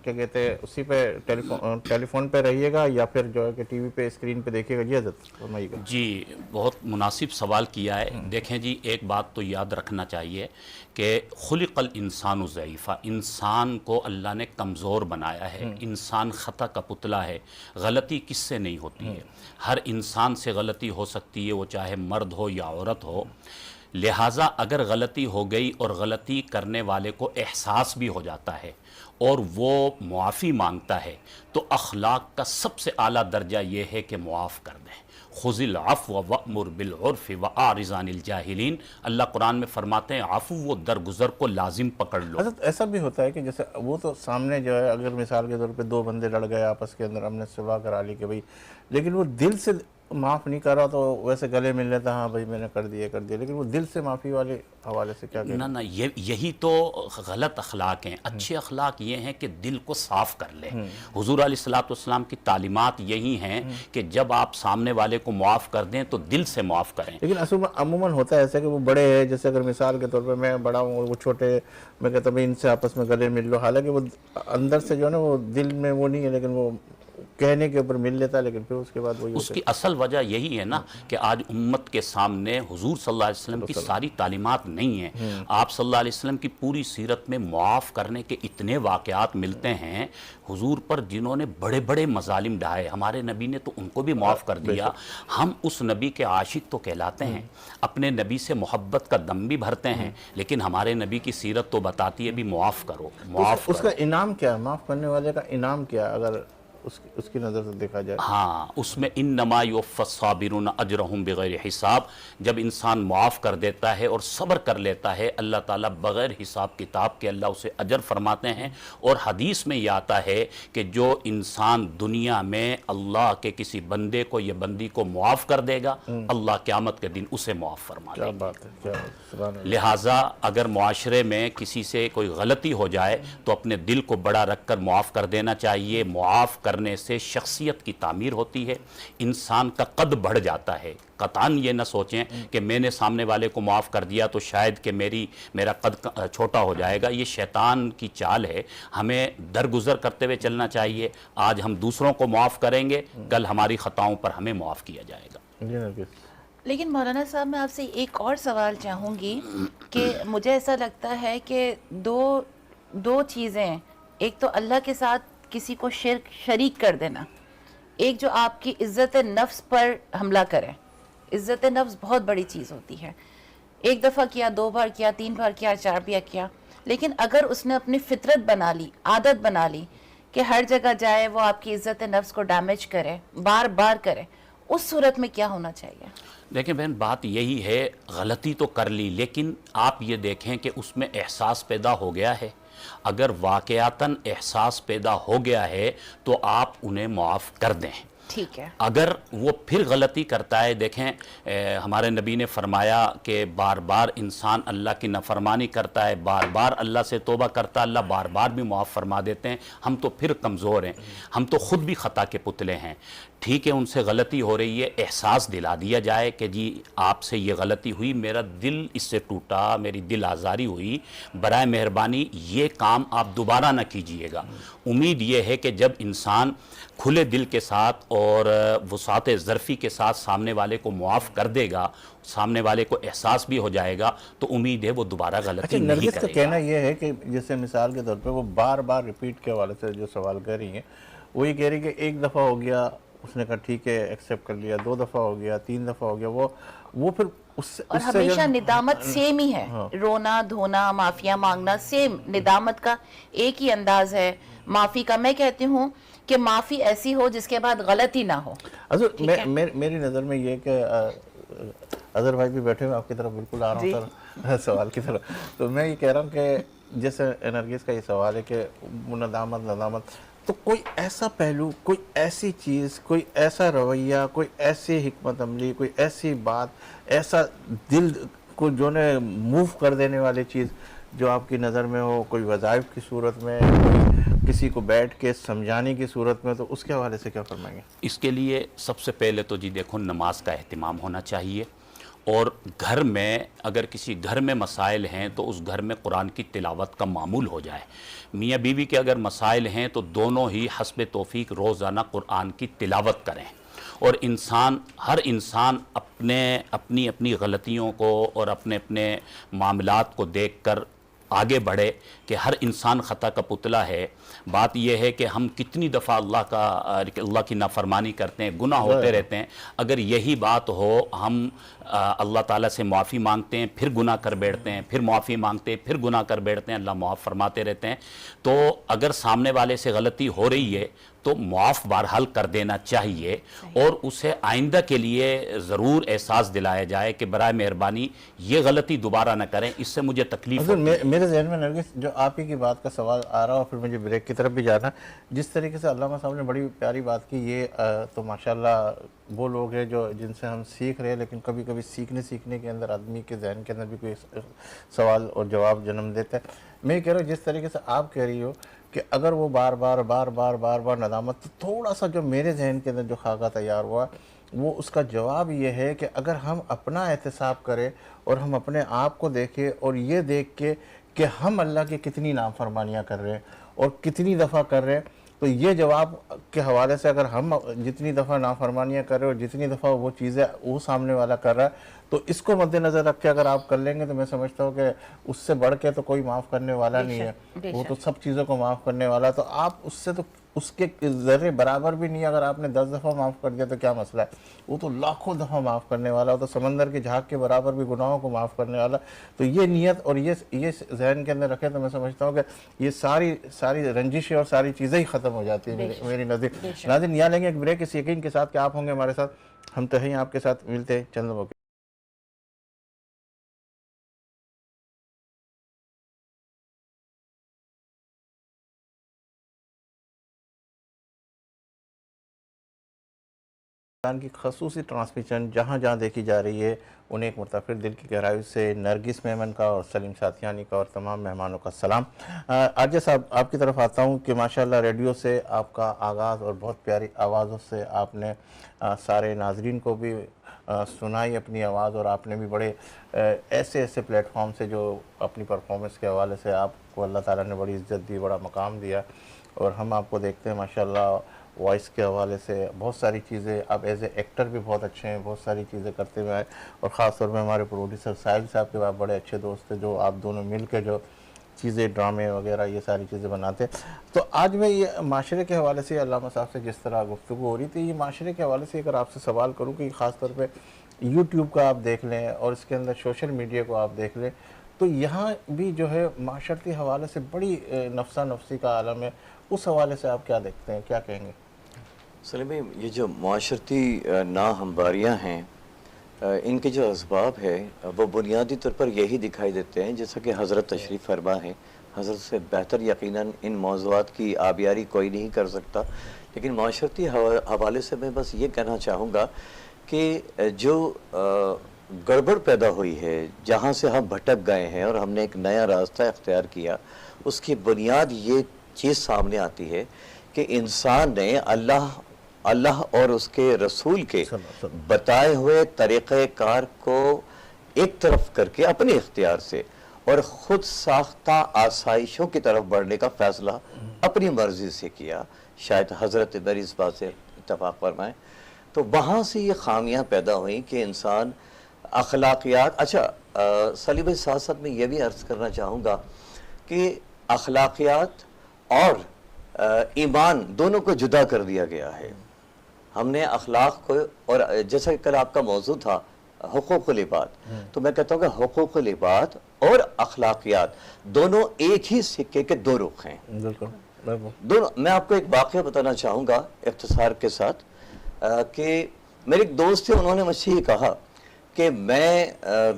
کیا کہتے ہیں اسی پہ ٹیلی فون پہ رہیے گا یا پھر جو ہے کہ ٹی وی پہ اسکرین پہ دیکھیے گا؟ جی حضرت فرمائیے گا۔ جی بہت مناسب سوال کیا ہے۔ دیکھیں جی ایک بات تو یاد رکھنا چاہیے کہ خلق الانسان ضعیفا، انسان کو اللہ نے کمزور بنایا ہے، انسان خطا کا پتلا ہے، غلطی کس سے نہیں ہوتی ہے، ہر انسان سے غلطی ہو سکتی ہے، وہ چاہے مرد ہو یا عورت ہو۔ لہٰذا اگر غلطی ہو گئی اور غلطی کرنے والے کو احساس بھی ہو جاتا ہے اور وہ معافی مانگتا ہے تو اخلاق کا سب سے اعلیٰ درجہ یہ ہے کہ معاف کر دیں۔ خذ العفو وأمر بالعرف وأعرض عن الجاہلین، اللہ قرآن میں فرماتے ہیں عفو و درگزر کو لازم پکڑ لو۔ حضرت ایسا بھی ہوتا ہے کہ جیسے وہ تو سامنے جو ہے اگر مثال کے طور پہ دو بندے لڑ گئے آپس کے اندر، ہم نے صلح کرا لی کہ بھائی، لیکن وہ دل سے معاف نہیں کر رہا تو ویسے گلے مل لیتا، ہاں بھائی میں نے کر دیا، لیکن وہ دل سے معافی والے حوالے سے کیا کہنا؟ نہ یہی تو غلط اخلاق ہیں۔ اچھے اخلاق یہ ہیں کہ دل کو صاف کر لے۔ حضور علیہ الصلوۃ والسلام کی تعلیمات یہی ہیں کہ جب آپ سامنے والے کو معاف کر دیں تو دل سے معاف کریں۔ لیکن اصل میں عموماً ہوتا ہے ایسا کہ وہ بڑے ہیں، جیسے اگر مثال کے طور پہ میں بڑا ہوں وہ چھوٹے، میں کہتا ہوں ان سے آپس میں گلے مل لو، حالانکہ وہ اندر سے جو ہے نا وہ دل میں وہ نہیں ہے، لیکن وہ کہنے کے اوپر مل لیتا ہے، لیکن پھر اس کے بعد وہی اس کی اصل وجہ یہی ہے نا کہ آج امت کے سامنے حضور صلی اللہ علیہ وسلم کی ساری تعلیمات نہیں ہیں۔ آپ صلی اللہ علیہ وسلم کی پوری سیرت میں معاف کرنے کے اتنے واقعات ملتے ہیں حضور پر جنہوں نے بڑے بڑے مظالم ڈھائے، ہمارے نبی نے تو ان کو بھی معاف کر دیا۔ ہم اس نبی کے عاشق تو کہلاتے ہیں، اپنے نبی سے محبت کا دم بھی بھرتے ہیں، لیکن ہمارے نبی کی سیرت تو بتاتی ہے بھی معاف کرو، معاف اس کا انعام کیا ہے؟ معاف کرنے والے کا انعام کیا ہے اگر اس کی نظر سے دیکھا جائے؟ ہاں، اس میں انما یوفی الصابرون اجرہم بغیر حساب، جب انسان معاف کر دیتا ہے اور صبر کر لیتا ہے اللہ تعالیٰ بغیر حساب کتاب کے اللہ اسے اجر فرماتے ہیں۔ اور حدیث میں یہ آتا ہے کہ جو انسان دنیا میں اللہ کے کسی بندے کو یا بندی کو معاف کر دے گا، اللہ قیامت کے دن اسے معاف فرما کیا دے گا۔ بات ہے، کیا بات ہے، سبحان اللہ۔ لہٰذا اگر معاشرے میں کسی سے کوئی غلطی ہو جائے تو اپنے دل کو بڑا رکھ کر معاف کر دینا چاہیے۔ معاف کر کرنے سے شخصیت کی تعمیر ہوتی ہے، انسان کا قد بڑھ جاتا ہے۔ قطعاً یہ نہ سوچیں کہ میں نے سامنے والے کو معاف کر دیا تو شاید کہ میرا قد چھوٹا ہو جائے گا، یہ شیطان کی چال ہے۔ ہمیں درگزر کرتے ہوئے چلنا چاہیے۔ آج ہم دوسروں کو معاف کریں گے، کل ہماری خطاؤں پر ہمیں معاف کیا جائے گا۔ جی نرگس۔ لیکن مولانا صاحب میں آپ سے ایک اور سوال چاہوں گی کہ مجھے ایسا لگتا ہے کہ دو چیزیں، ایک تو اللہ کے ساتھ کسی کو شریک کر دینا، ایک جو آپ کی عزت نفس پر حملہ کرے۔ عزت نفس بہت بڑی چیز ہوتی ہے، ایک دفعہ کیا، 2 بار کیا، 3 بار کیا، 4 بار کیا، لیکن اگر اس نے اپنی فطرت بنا لی، عادت بنا لی کہ ہر جگہ جائے وہ آپ کی عزت نفس کو ڈیمیج کرے، بار بار کرے، اس صورت میں کیا ہونا چاہیے؟ دیکھیں بہن، بات یہی ہے، غلطی تو کر لی، لیکن آپ یہ دیکھیں کہ اس میں احساس پیدا ہو گیا ہے۔ اگر واقعتاً احساس پیدا ہو گیا ہے تو آپ انہیں معاف کر دیں۔ ٹھیک ہے۔ اگر وہ پھر غلطی کرتا ہے، دیکھیں ہمارے نبی نے فرمایا کہ بار بار انسان اللہ کی نافرمانی کرتا ہے، بار بار اللہ سے توبہ کرتا ہے، اللہ بار بار بھی معاف فرما دیتے ہیں۔ ہم تو پھر کمزور ہیں، ہم تو خود بھی خطا کے پتلے ہیں۔ ٹھیک ہے، ان سے غلطی ہو رہی ہے، احساس دلا دیا جائے کہ جی آپ سے یہ غلطی ہوئی، میرا دل اس سے ٹوٹا، میری دل آزاری ہوئی، برائے مہربانی یہ کام آپ دوبارہ نہ کیجئے گا۔ امید یہ ہے کہ جب انسان کھلے دل کے ساتھ اور وسعت ظرفی کے ساتھ سامنے والے کو معاف کر دے گا، سامنے والے کو احساس بھی ہو جائے گا، تو امید ہے وہ دوبارہ غلطی نہیں نرگس کا کرے گا۔ کہنا یہ ہے کہ جیسے مثال کے طور پہ وہ بار بار ریپیٹ کے حوالے سے جو سوال کر رہی ہیں، وہ یہ کہہ رہی کہ ایک دفعہ ہو گیا، اس نے کہا ٹھیک ہے ایکسیپٹ کر لیا، 2 دفعہ ہو گیا، 3 دفعہ ہو گیا، وہ پھر اس سے اور ہمیشہ ندامت سیم ہی ہے، رونا دھونا، معافیاں مانگنا سیم، ندامت کا ایک ہی انداز ہے۔ معافی کا میں کہتی ہوں کہ معافی ایسی ہو جس کے بعد غلطی نہ ہو۔ حضور میری نظر میں یہ کہ اظہر بھائی بھی بیٹھے ہوئے آپ کی طرف بالکل آ رہا ہوں سر سوال کی طرف، تو میں یہ کہہ رہا ہوں کہ جیسے نرگس کا یہ سوال ہے کہ ندامت، تو کوئی ایسا پہلو، کوئی ایسی چیز، کوئی ایسا رویہ، کوئی ایسی حکمت عملی، کوئی ایسی بات، ایسا دل کو جو نے موو کر دینے والی چیز جو آپ کی نظر میں ہو، کوئی وظائف کی صورت میں، کسی کو بیٹھ کے سمجھانے کی صورت میں، تو اس کے حوالے سے کیا فرمائیں گے؟ اس کے لیے سب سے پہلے تو جی دیکھو، نماز کا اہتمام ہونا چاہیے، اور گھر میں اگر کسی گھر میں مسائل ہیں تو اس گھر میں قرآن کی تلاوت کا معمول ہو جائے۔ میاں بیوی کے اگر مسائل ہیں تو دونوں ہی حسب توفیق روزانہ قرآن کی تلاوت کریں، اور ہر انسان اپنی غلطیوں کو اور اپنے معاملات کو دیکھ کر آگے بڑھے کہ ہر انسان خطا کا پتلا ہے۔ بات یہ ہے کہ ہم کتنی دفعہ اللہ کی نافرمانی کرتے ہیں، گناہ ہوتے رہتے ہیں۔ اگر یہی بات ہو، ہم اللہ تعالیٰ سے معافی مانگتے ہیں، پھر گناہ کر بیٹھتے ہیں، پھر معافی مانگتے ہیں، پھر گناہ کر بیٹھتے ہیں، اللہ معاف فرماتے رہتے ہیں، تو اگر سامنے والے سے غلطی ہو رہی ہے تو معاف بہرحال کر دینا چاہیے، اور اسے آئندہ کے لیے ضرور احساس دلایا جائے کہ برائے مہربانی یہ غلطی دوبارہ نہ کریں، اس سے مجھے تکلیف ہوتی ہے۔ میرے ذہن میں نرگس جو آپ ہی کی بات کا سوال آ رہا، اور پھر مجھے بریک کی طرف بھی جانا، جس طریقے سے علامہ صاحب نے بڑی پیاری بات کی، یہ تو ماشاءاللہ وہ لوگ ہیں جن سے ہم سیکھ رہے ہیں، لیکن کبھی کبھی سیکھنے کے اندر آدمی کے ذہن کے اندر بھی کوئی سوال اور جواب جنم دیتا ہے۔ میں یہ کہہ رہا ہوں جس طریقے سے آپ کہہ رہی ہو کہ اگر وہ بار بار ندامت، تو تھوڑا سا جو میرے ذہن کے اندر جو خاکہ تیار ہوا، وہ اس کا جواب یہ ہے کہ اگر ہم اپنا احتساب کریں اور ہم اپنے آپ کو دیکھیں اور یہ دیکھ کے کہ ہم اللہ کی کتنی نافرمانیاں کر رہے ہیں اور کتنی دفعہ کر رہے ہیں، تو یہ جواب کے حوالے سے اگر ہم جتنی دفعہ نافرمانیاں کر رہے ہیں اور جتنی دفعہ وہ چیزیں وہ سامنے والا کر رہا ہے، تو اس کو مد نظر رکھ کے اگر آپ کر لیں گے تو میں سمجھتا ہوں کہ اس سے بڑھ کے تو کوئی معاف کرنے والا نہیں ہے، وہ تو سب چیزوں کو معاف کرنے والا، تو آپ اس سے تو اس کے ذرے برابر بھی نہیں، اگر آپ نے 10 دفعہ معاف کر دیا تو کیا مسئلہ ہے، وہ تو لاکھوں دفعہ معاف کرنے والا، وہ تو سمندر کی جھاگ کے برابر بھی گناہوں کو معاف کرنے والا۔ تو یہ نیت اور یہ ذہن کے اندر رکھے تو میں سمجھتا ہوں کہ یہ ساری رنجشیں اور ساری چیزیں ہی ختم ہو جاتی ہیں میری نظر۔ ناظرین یہاں لیں گے ایک بریک، اس یقین کے ساتھ کہ آپ ہوں گے ہمارے ساتھ، ہم تو ہیں آپ کے ساتھ، ملتے ہیں چند لمحوں کے۔ کی خصوصی ٹرانسمیشن جہاں دیکھی جا رہی ہے انہیں ایک مرتبہ پھر دل کی گہرائی سے نرگس میمن کا اور سلیم ساتھیانی کا اور تمام مہمانوں کا سلام۔ عارجہ صاحب آپ کی طرف آتا ہوں کہ ماشاءاللہ ریڈیو سے آپ کا آغاز اور بہت پیاری آوازوں سے آپ نے سارے ناظرین کو بھی سنائی اپنی آواز، اور آپ نے بھی بڑے ایسے پلیٹ فارم سے جو اپنی پرفارمنس کے حوالے سے آپ کو اللہ تعالیٰ نے بڑی عزت دی، بڑا مقام دیا، اور ہم آپ کو دیکھتے ہیں ماشاءاللہ وائس کے حوالے سے بہت ساری چیزیں، آپ ایز اے ایکٹر بھی بہت اچھے ہیں، بہت ساری چیزیں کرتے ہوئے آئے، اور خاص طور پہ ہمارے پروڈیوسر ساحل صاحب کے آپ بڑے اچھے دوست ہیں، جو آپ دونوں مل کے جو چیزیں ڈرامے وغیرہ یہ ساری چیزیں بناتے ہیں۔ تو آج میں یہ معاشرے کے حوالے سے علامہ صاحب سے جس طرح گفتگو ہو رہی تھی، یہ معاشرے کے حوالے سے اگر آپ سے سوال کروں کہ خاص طور پہ یوٹیوب کا آپ دیکھ لیں اور اس کے اندر سوشل میڈیا کو آپ دیکھ لیں، تو یہاں بھی جو ہے معاشرتی حوالے سے بڑی نفسا نفسی کا عالم ہے، اس حوالے سے آپ کیا دیکھتے ہیں، کیا کہیں گے؟ سلیم بھائی، یہ جو معاشرتی ناہمواریاں ہیں، ان کے جو اسباب ہے وہ بنیادی طور پر یہی دکھائی دیتے ہیں، جیسا کہ حضرت تشریف فرما ہے، حضرت سے بہتر یقیناً ان موضوعات کی آبیاری کوئی نہیں کر سکتا، لیکن معاشرتی حوالے سے میں بس یہ کہنا چاہوں گا کہ جو گڑبڑ پیدا ہوئی ہے، جہاں سے ہم بھٹک گئے ہیں اور ہم نے ایک نیا راستہ اختیار کیا، اس کی بنیاد یہ چیز سامنے آتی ہے کہ انسان نے اللہ اور اس کے رسول کے بتائے ہوئے طریقہ کار کو ایک طرف کر کے اپنے اختیار سے اور خود ساختہ آسائشوں کی طرف بڑھنے کا فیصلہ اپنی مرضی سے کیا، شاید حضرت بری اس بات سے اتفاق فرمائیں، تو وہاں سے یہ خامیاں پیدا ہوئیں کہ انسان اخلاقیات، اچھا سلیم بھائی ساتھ ساتھ میں یہ بھی عرض کرنا چاہوں گا کہ اخلاقیات اور ایمان دونوں کو جدا کر دیا گیا ہے۔ ہم نے اخلاق کو، اور جیسا کہ کل آپ کا موضوع تھا حقوق العباد، تو میں کہتا ہوں کہ حقوق العباد اور اخلاقیات دونوں ایک ہی سکے کے دو رخ ہیں۔ دونوں، میں آپ کو ایک واقعہ بتانا چاہوں گا اختصار کے ساتھ، کہ میرے ایک دوست تھے، انہوں نے مجھ سے یہ کہا کہ میں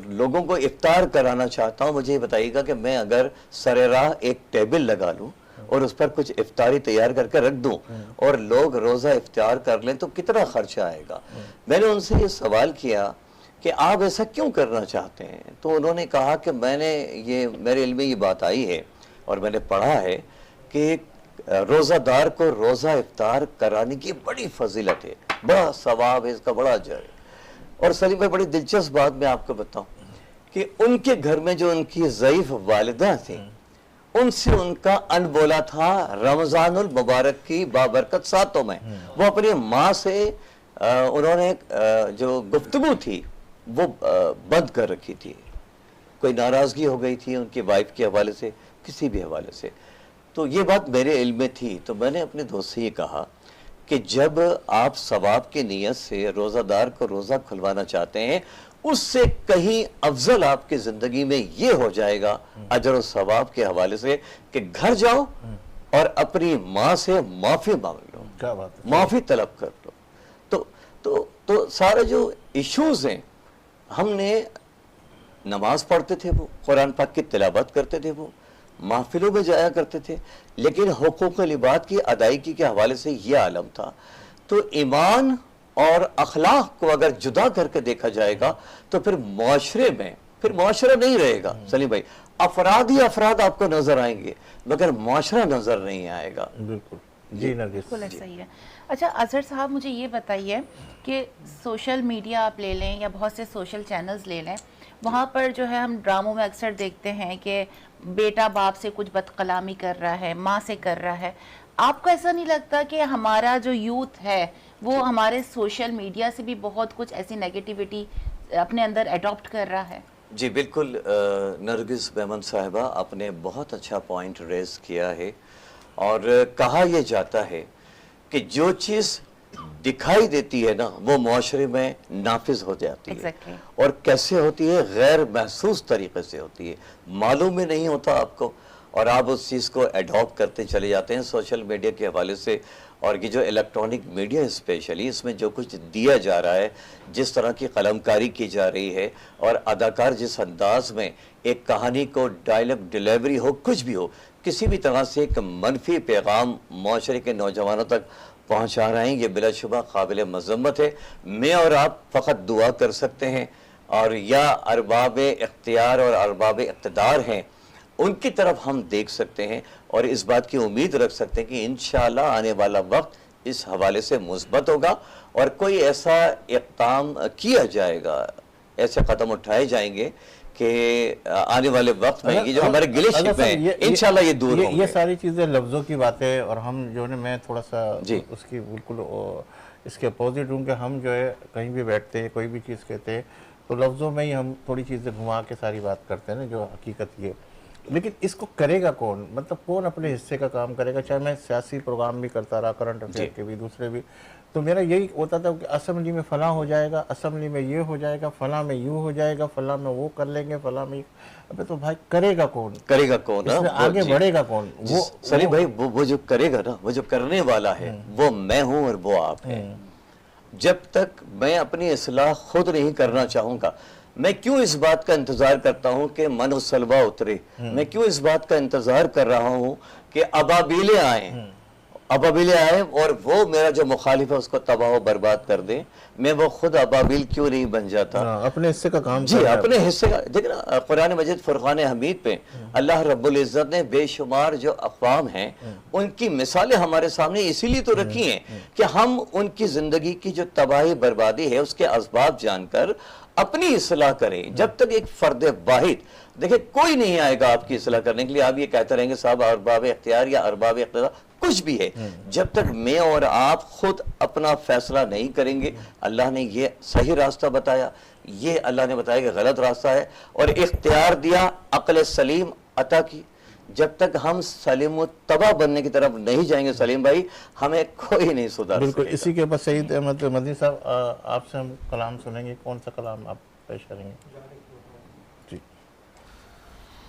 لوگوں کو افطار کرانا چاہتا ہوں، مجھے یہ بتائیے گا کہ میں اگر سر راہ ایک ٹیبل لگا لوں اور اس پر کچھ افطاری تیار کر کے رکھ دوں اور لوگ روزہ افطار کر لیں تو کتنا خرچہ آئے گا؟ میں نے ان سے یہ سوال کیا کہ آپ ایسا کیوں کرنا چاہتے ہیں؟ تو انہوں نے کہا کہ میرے علم میں یہ بات آئی ہے اور میں نے پڑھا ہے کہ روزہ دار کو روزہ افطار کرانے کی بڑی فضیلت ہے، بڑا ثواب ہے، اس کا بڑا اجر ہے۔ اور سلیم بھائی بڑی دلچسپ بات میں آپ کو بتاؤں کہ ان کے گھر میں جو ان کی ضعیف والدہ تھیں، ان سے ان کا ان بولا تھا رمضان المبارک کی بابرکت ساتوں میں، وہ اپنی ماں سے انہوں نے جو گفتگو تھی وہ بند کر رکھی تھی، کوئی ناراضگی ہو گئی تھی ان کی وائف کے حوالے سے، کسی بھی حوالے سے۔ تو یہ بات میرے علم میں تھی، تو میں نے اپنے دوست سے یہ کہا کہ جب آپ ثواب کی نیت سے روزہ دار کو روزہ کھلوانا چاہتے ہیں، اس سے کہیں افضل آپ کی زندگی میں یہ ہو جائے گا اجر و ثواب کے حوالے سے کہ گھر جاؤ اور اپنی ماں سے معافی مانگ لو، معافی طلب کر لو۔ تو سارے جو ایشوز ہیں، ہم نے نماز پڑھتے تھے، وہ قرآن پاک کی تلاوت کرتے تھے، وہ محفلوں میں جایا کرتے تھے، لیکن حقوق العباد کی ادائیگی کے حوالے سے یہ عالم تھا۔ تو ایمان اور اخلاق کو اگر جدا کر کے دیکھا جائے گا تو پھر معاشرے میں پھر معاشرہ نہیں رہے گا سلیم بھائی، افراد ہی افراد آپ کو نظر آئیں گے مگر معاشرہ نظر نہیں آئے گا۔ بالکل جی نرگس بالکل صحیح ہے۔ اچھا اظہر صاحب مجھے یہ بتائیے کہ سوشل میڈیا آپ لے لیں یا بہت سے سوشل چینلز لے لیں، وہاں پر جو ہے ہم ڈراموں میں اکثر دیکھتے ہیں کہ بیٹا باپ سے کچھ بد کلامی کر رہا ہے، ماں سے کر رہا ہے۔ آپ کو ایسا نہیں لگتا کہ ہمارا جو یوتھ ہے وہ ہمارے سوشل میڈیا سے بھی بہت کچھ ایسی نیگیٹیوٹی اپنے اندر ایڈاپٹ کر رہا ہے؟ جی بالکل نرگس میمن صاحبہ، آپ نے بہت اچھا پوائنٹ ریز کیا ہے، اور کہا یہ جاتا ہے کہ جو چیز دکھائی دیتی ہے نا وہ معاشرے میں نافذ ہو جاتی ہے، اور کیسے ہوتی ہے؟ غیر محسوس طریقے سے ہوتی ہے، معلوم ہی نہیں ہوتا آپ کو، اور آپ اس چیز کو ایڈاپٹ کرتے چلے جاتے ہیں سوشل میڈیا کے حوالے سے۔ اور یہ جو الیکٹرانک میڈیا اسپیشلی، اس میں جو کچھ دیا جا رہا ہے، جس طرح کی قلم کاری کی جا رہی ہے، اور اداکار جس انداز میں ایک کہانی کو ڈائلاگ ڈیلیوری ہو، کچھ بھی ہو، کسی بھی طرح سے ایک منفی پیغام معاشرے کے نوجوانوں تک پہنچا رہے ہیں، یہ بلا شبہ قابل مذمت ہے۔ میں اور آپ فقط دعا کر سکتے ہیں اور یا ارباب اختیار اور ارباب اقتدار ہیں ان کی طرف ہم دیکھ سکتے ہیں اور اس بات کی امید رکھ سکتے ہیں کہ انشاءاللہ آنے والا وقت اس حوالے سے مثبت ہوگا اور کوئی ایسا اقدام کیا جائے گا، ایسے قدم اٹھائے جائیں گے کہ آنے والے وقت میں یہ جو ہمارے گلے شپ ہیں انشاءاللہ یہ دور ہوں گے۔ یہ ساری چیزیں لفظوں کی باتیں، اور ہم جو ہے میں تھوڑا سا اس کی بالکل اس کے اپوزٹ ہوں کہ ہم جو ہے کہیں بھی بیٹھتے ہیں کوئی بھی چیز کہتے ہیں تو لفظوں میں ہی ہم تھوڑی چیزیں گھما کے ساری بات کرتے ہیں نا، جو حقیقت یہ، لیکن اس کو کرے گا کون؟ مطلب کون اپنے حصے کا کام کرے گا؟ چاہے میں سیاسی پروگرام بھی کرتا رہا، کرنٹ افیئر کے بھی، دوسرے بھی، تو میرا یہی ہوتا تھا کہ اسمبلی میں فلاں ہو جائے گا، اسمبلی میں یہ ہو جائے گا، فلاں میں یوں ہو جائے گا، فلاں میں وہ کر لیں گے، فلاں میں ابے تو بھائی کرے گا کون؟ کرے گا کون؟ اس میں آگے بڑھے گا کون؟ وہ سلیم بھائی وہ جو کرے گا نا، وہ جو کرنے والا ہے وہ میں ہوں اور وہ آپ ہیں۔ جب تک میں اپنی اصلاح خود نہیں کرنا چاہوں گا، میں کیوں اس بات کا انتظار کرتا ہوں کہ من و سلوہ اترے؟ میں کیوں اس بات کا انتظار کر رہا ہوں کہ ابابیلیں آئیں اور وہ میرا جو مخالف ہے اس کو تباہ و برباد کر دیں؟ میں وہ خود ابابیل کیوں نہیں بن جاتا؟ اپنے حصے کا کام جی اپنے حصے کا۔ دیکھ نا قرآن مجید فرقان حمید پہ اللہ رب العزت نے بے شمار جو اقوام ہیں ان کی مثالیں ہمارے سامنے اسی لیے تو رکھی ہیں کہ ہم ان کی زندگی کی جو تباہی بربادی ہے اس کے اسباب جان کر اپنی اصلاح کریں۔ جب تک ایک فرد واحد، دیکھیں کوئی نہیں آئے گا آپ کی اصلاح کرنے کے لیے، آپ یہ کہتے رہیں گے صاحب ارباب اختیار یا ارباب اقتدار کچھ بھی ہے، جب تک میں اور آپ خود اپنا فیصلہ نہیں کریں گے۔ اللہ نے یہ صحیح راستہ بتایا، یہ اللہ نے بتایا کہ غلط راستہ ہے، اور اختیار دیا، عقل سلیم عطا کی۔ جب تک ہم سلیم و تباہ بننے کی طرف نہیں جائیں گے سلیم بھائی، ہمیں کوئی نہیں سدھار سکے گا۔ بالکل اسی کے اوپر سعید احمد مدنی صاحب آپ سے ہم کلام سنیں گے، کون سا کلام آپ پیش کریں گے؟ جی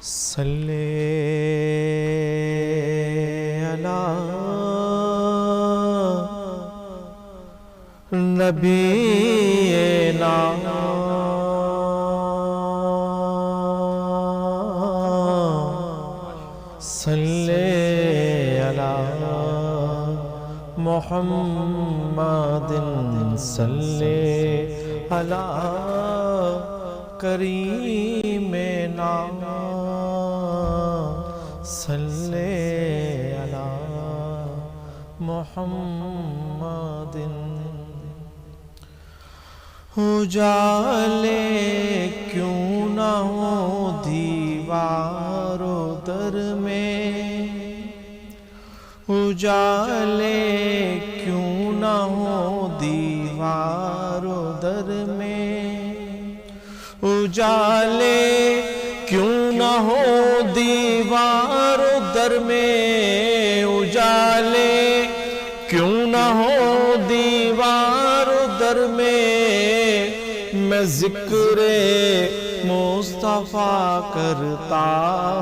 صلی علی نبینا صلی علی محمد صلی علی کریمنا صلی علی محمد۔ اجالے کیوں نہ ہو دیوار و در میں، اجالے کیوں نہ ہو دیوار و در میں، اجالے کیوں نہ ہو دیوار و در میں، اجالے کیوں نہ ہو دیوار و در میں، میں ذکر مصطفیٰ کرتا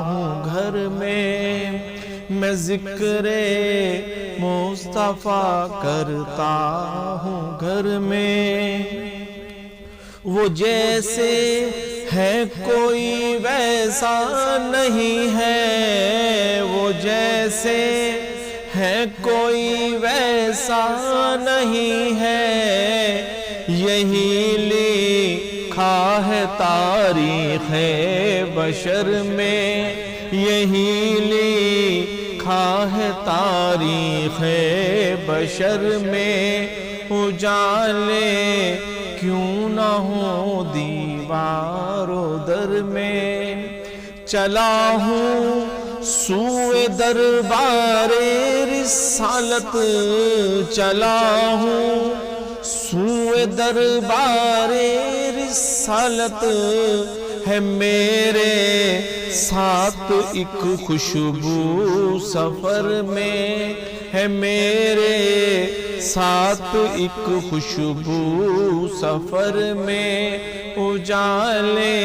ہوں گھر میں، میں ذکر مصطفیٰ کرتا ہوں گھر میں۔ وہ جیسے ہے کوئی ویسا نہیں ہے، وہ جیسے ہے کوئی ویسا نہیں ہے، یہی لکھا ہے تاریخ بشر میں، یہی لکھا ہے تاریخ بشر میں۔ اجالے کیوں نہ ہو دیوار و در میں، چلا ہوں سوئے دربار رسالت، چلا ہوں سوئے دربار رسالت، ہے میرے ساتھ ایک خوشبو سفر میں، ہے میرے ساتھ ایک خوشبو سفر میں۔ اجالے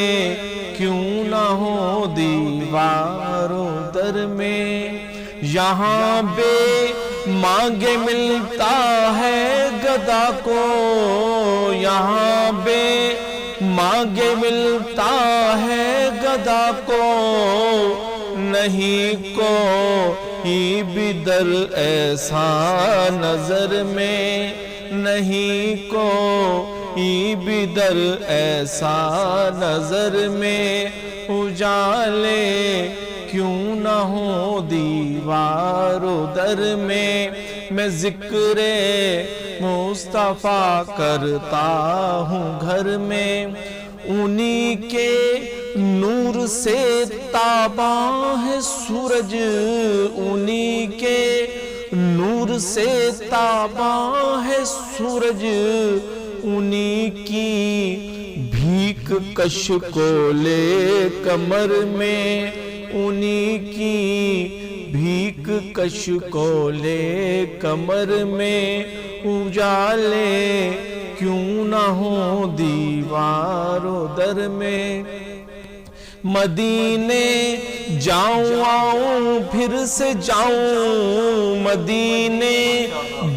کیوں نہ ہو دیوار و در میں، یہاں بے مانگے ملتا ہے گدا کو، یہاں بے مانگے ملتا ہے گدا کو، نہیں کوئی بھی در ایسا نظر میں، نہیں کوئی ہی بھی در ایسا نظر میں اجالے کیوں نہ ہو دیوار و در میں ذکر مصطفیٰ کرتا ہوں گھر میں انہی کے نور سے تاباں ہے سورج انہی کے نور سے تاباں ہے سورج انہی کی بھیک کش کو لے کمر میں انہی کی بھیک کش کو لے کمر میں اجالے کیوں نہ ہو دیوار و در میں مدینے جاؤں آؤں پھر سے جاؤں مدینے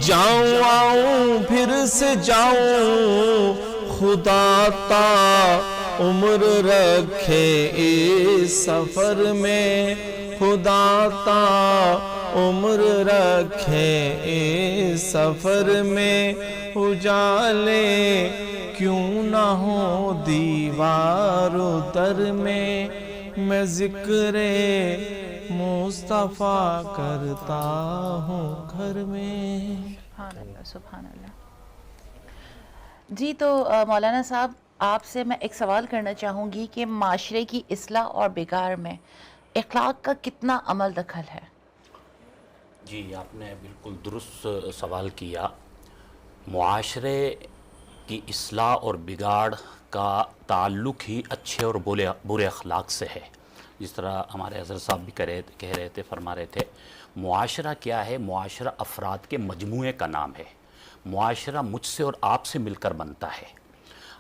جاؤں آؤں پھر سے جاؤں خدا تا عمر رکھے اس سفر میں خدا تا عمر رکھے اس سفر میں اجالے کیوں نہ ہو دیوار و در میں ذکر مصطفیٰ کرتا ہوں گھر میں. سبحان اللہ سبحان اللہ. جی تو مولانا صاحب آپ سے میں ایک سوال کرنا چاہوں گی کہ معاشرے کی اصلاح اور بگاڑ میں اخلاق کا کتنا عمل دخل ہے؟ جی آپ نے بالکل درست سوال کیا. معاشرے کی اصلاح اور بگاڑ کا تعلق ہی اچھے اور برے اخلاق سے ہے. جس طرح ہمارے حضرت صاحب بھی کہہ رہے تھے فرما رہے تھے معاشرہ کیا ہے؟ معاشرہ افراد کے مجموعے کا نام ہے. معاشرہ مجھ سے اور آپ سے مل کر بنتا ہے.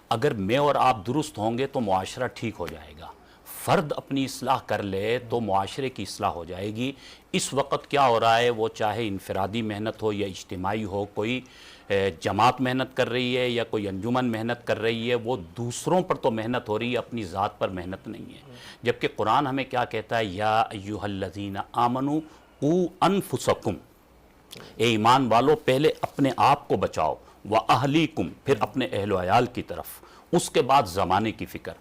اگر میں اور آپ درست ہوں گے تو معاشرہ ٹھیک ہو جائے گا. فرد اپنی اصلاح کر لے تو معاشرے کی اصلاح ہو جائے گی. اس وقت کیا ہو رہا ہے وہ چاہے انفرادی محنت ہو یا اجتماعی ہو, کوئی جماعت محنت کر رہی ہے یا کوئی انجمن محنت کر رہی ہے, وہ دوسروں پر تو محنت ہو رہی ہے, اپنی ذات پر محنت نہیں ہے. جبکہ قرآن ہمیں کیا کہتا ہے؟ یا ایھا الذین آمنوا قوا انفسکم, اے ایمان والو پہلے اپنے آپ کو بچاؤ, وَأَهْلِيكُمْ پھر اپنے اہل و عیال کی طرف, اس کے بعد زمانے کی فکر.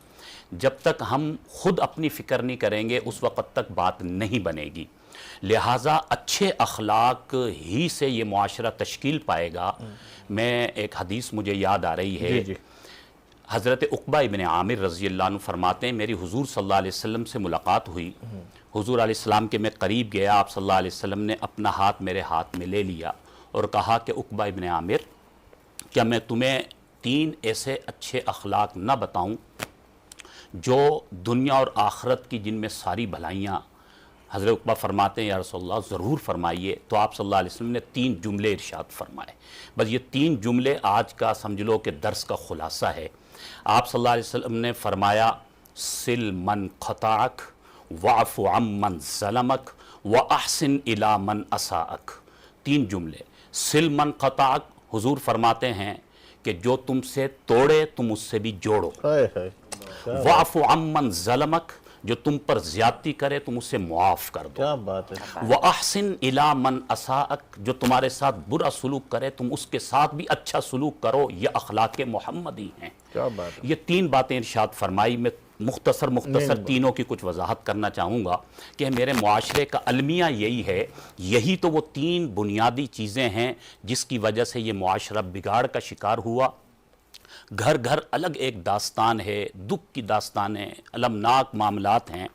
جب تک ہم خود اپنی فکر نہیں کریں گے اس وقت تک بات نہیں بنے گی. لہٰذا اچھے اخلاق ہی سے یہ معاشرہ تشکیل پائے گا. میں ایک حدیث مجھے یاد آ رہی ہے, حضرت عقبہ ابن عامر رضی اللہ عنہ فرماتے ہیں میری حضور صلی اللہ علیہ وسلم سے ملاقات ہوئی. حضور علیہ السلام کے میں قریب گیا, آپ صلی اللہ علیہ وسلم نے اپنا ہاتھ میرے ہاتھ میں لے لیا اور کہا کہ عقبہ ابن عامر کیا میں تمہیں 3 ایسے اچھے اخلاق نہ بتاؤں جو دنیا اور آخرت کی جن میں ساری بھلائیاں. حضرت عقبہ فرماتے ہیں یا رسول اللہ ضرور فرمائیے. تو آپ صلی اللہ علیہ وسلم نے 3 جملے ارشاد فرمائے. بس یہ 3 جملے آج کا سمجھ لو کہ درس کا خلاصہ ہے. آپ صلی اللہ علیہ وسلم نے فرمایا سل من قطعک واعف عن من ظلمک واحسن الی من اساءک. 3 جملے. سل من قطعک, حضور فرماتے ہیں کہ جو تم سے توڑے تم اس سے بھی جوڑو. واعف عن من ظلمک, جو تم پر زیادتی کرے تم اسے معاف کر دو. کیا بات ہے. وَأَحْسِنْ إِلَىٰ مَنْ أَسَاءَكَ, جو تمہارے ساتھ برا سلوک کرے تم اس کے ساتھ بھی اچھا سلوک کرو. یہ اخلاق محمدی ہیں. کیا بات ہے. یہ 3 باتیں ارشاد فرمائی. میں مختصر تینوں کی کچھ وضاحت کرنا چاہوں گا کہ میرے معاشرے کا المیہ یہی ہے. یہی تو وہ 3 بنیادی چیزیں ہیں جس کی وجہ سے یہ معاشرہ بگاڑ کا شکار ہوا. گھر گھر الگ ایک داستان ہے, دکھ کی داستانیں, المناک معاملات ہیں.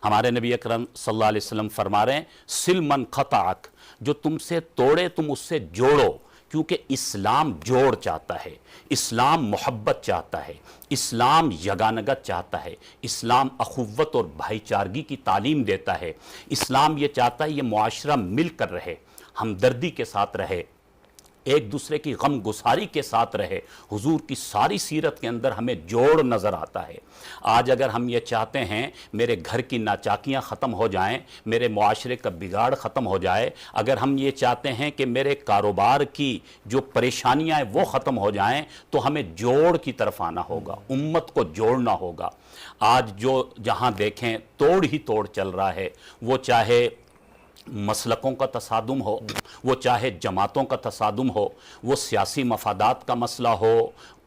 ہمارے نبی اکرم صلی اللہ علیہ وسلم فرما رہے ہیں سل من قطعک, جو تم سے توڑے تم اس سے جوڑو. کیونکہ اسلام جوڑ چاہتا ہے, اسلام محبت چاہتا ہے, اسلام یگانگت چاہتا ہے, اسلام اخوت اور بھائی چارگی کی تعلیم دیتا ہے. اسلام یہ چاہتا ہے یہ معاشرہ مل کر رہے, ہمدردی کے ساتھ رہے, ایک دوسرے کی غم گساری کے ساتھ رہے. حضور کی ساری سیرت کے اندر ہمیں جوڑ نظر آتا ہے. آج اگر ہم یہ چاہتے ہیں میرے گھر کی ناچاکیاں ختم ہو جائیں, میرے معاشرے کا بگاڑ ختم ہو جائے, اگر ہم یہ چاہتے ہیں کہ میرے کاروبار کی جو پریشانیاں ہیں وہ ختم ہو جائیں, تو ہمیں جوڑ کی طرف آنا ہوگا, امت کو جوڑنا ہوگا. آج جو جہاں دیکھیں توڑ ہی توڑ چل رہا ہے, وہ چاہے مسلکوں کا تصادم ہو, وہ چاہے جماعتوں کا تصادم ہو, وہ سیاسی مفادات کا مسئلہ ہو,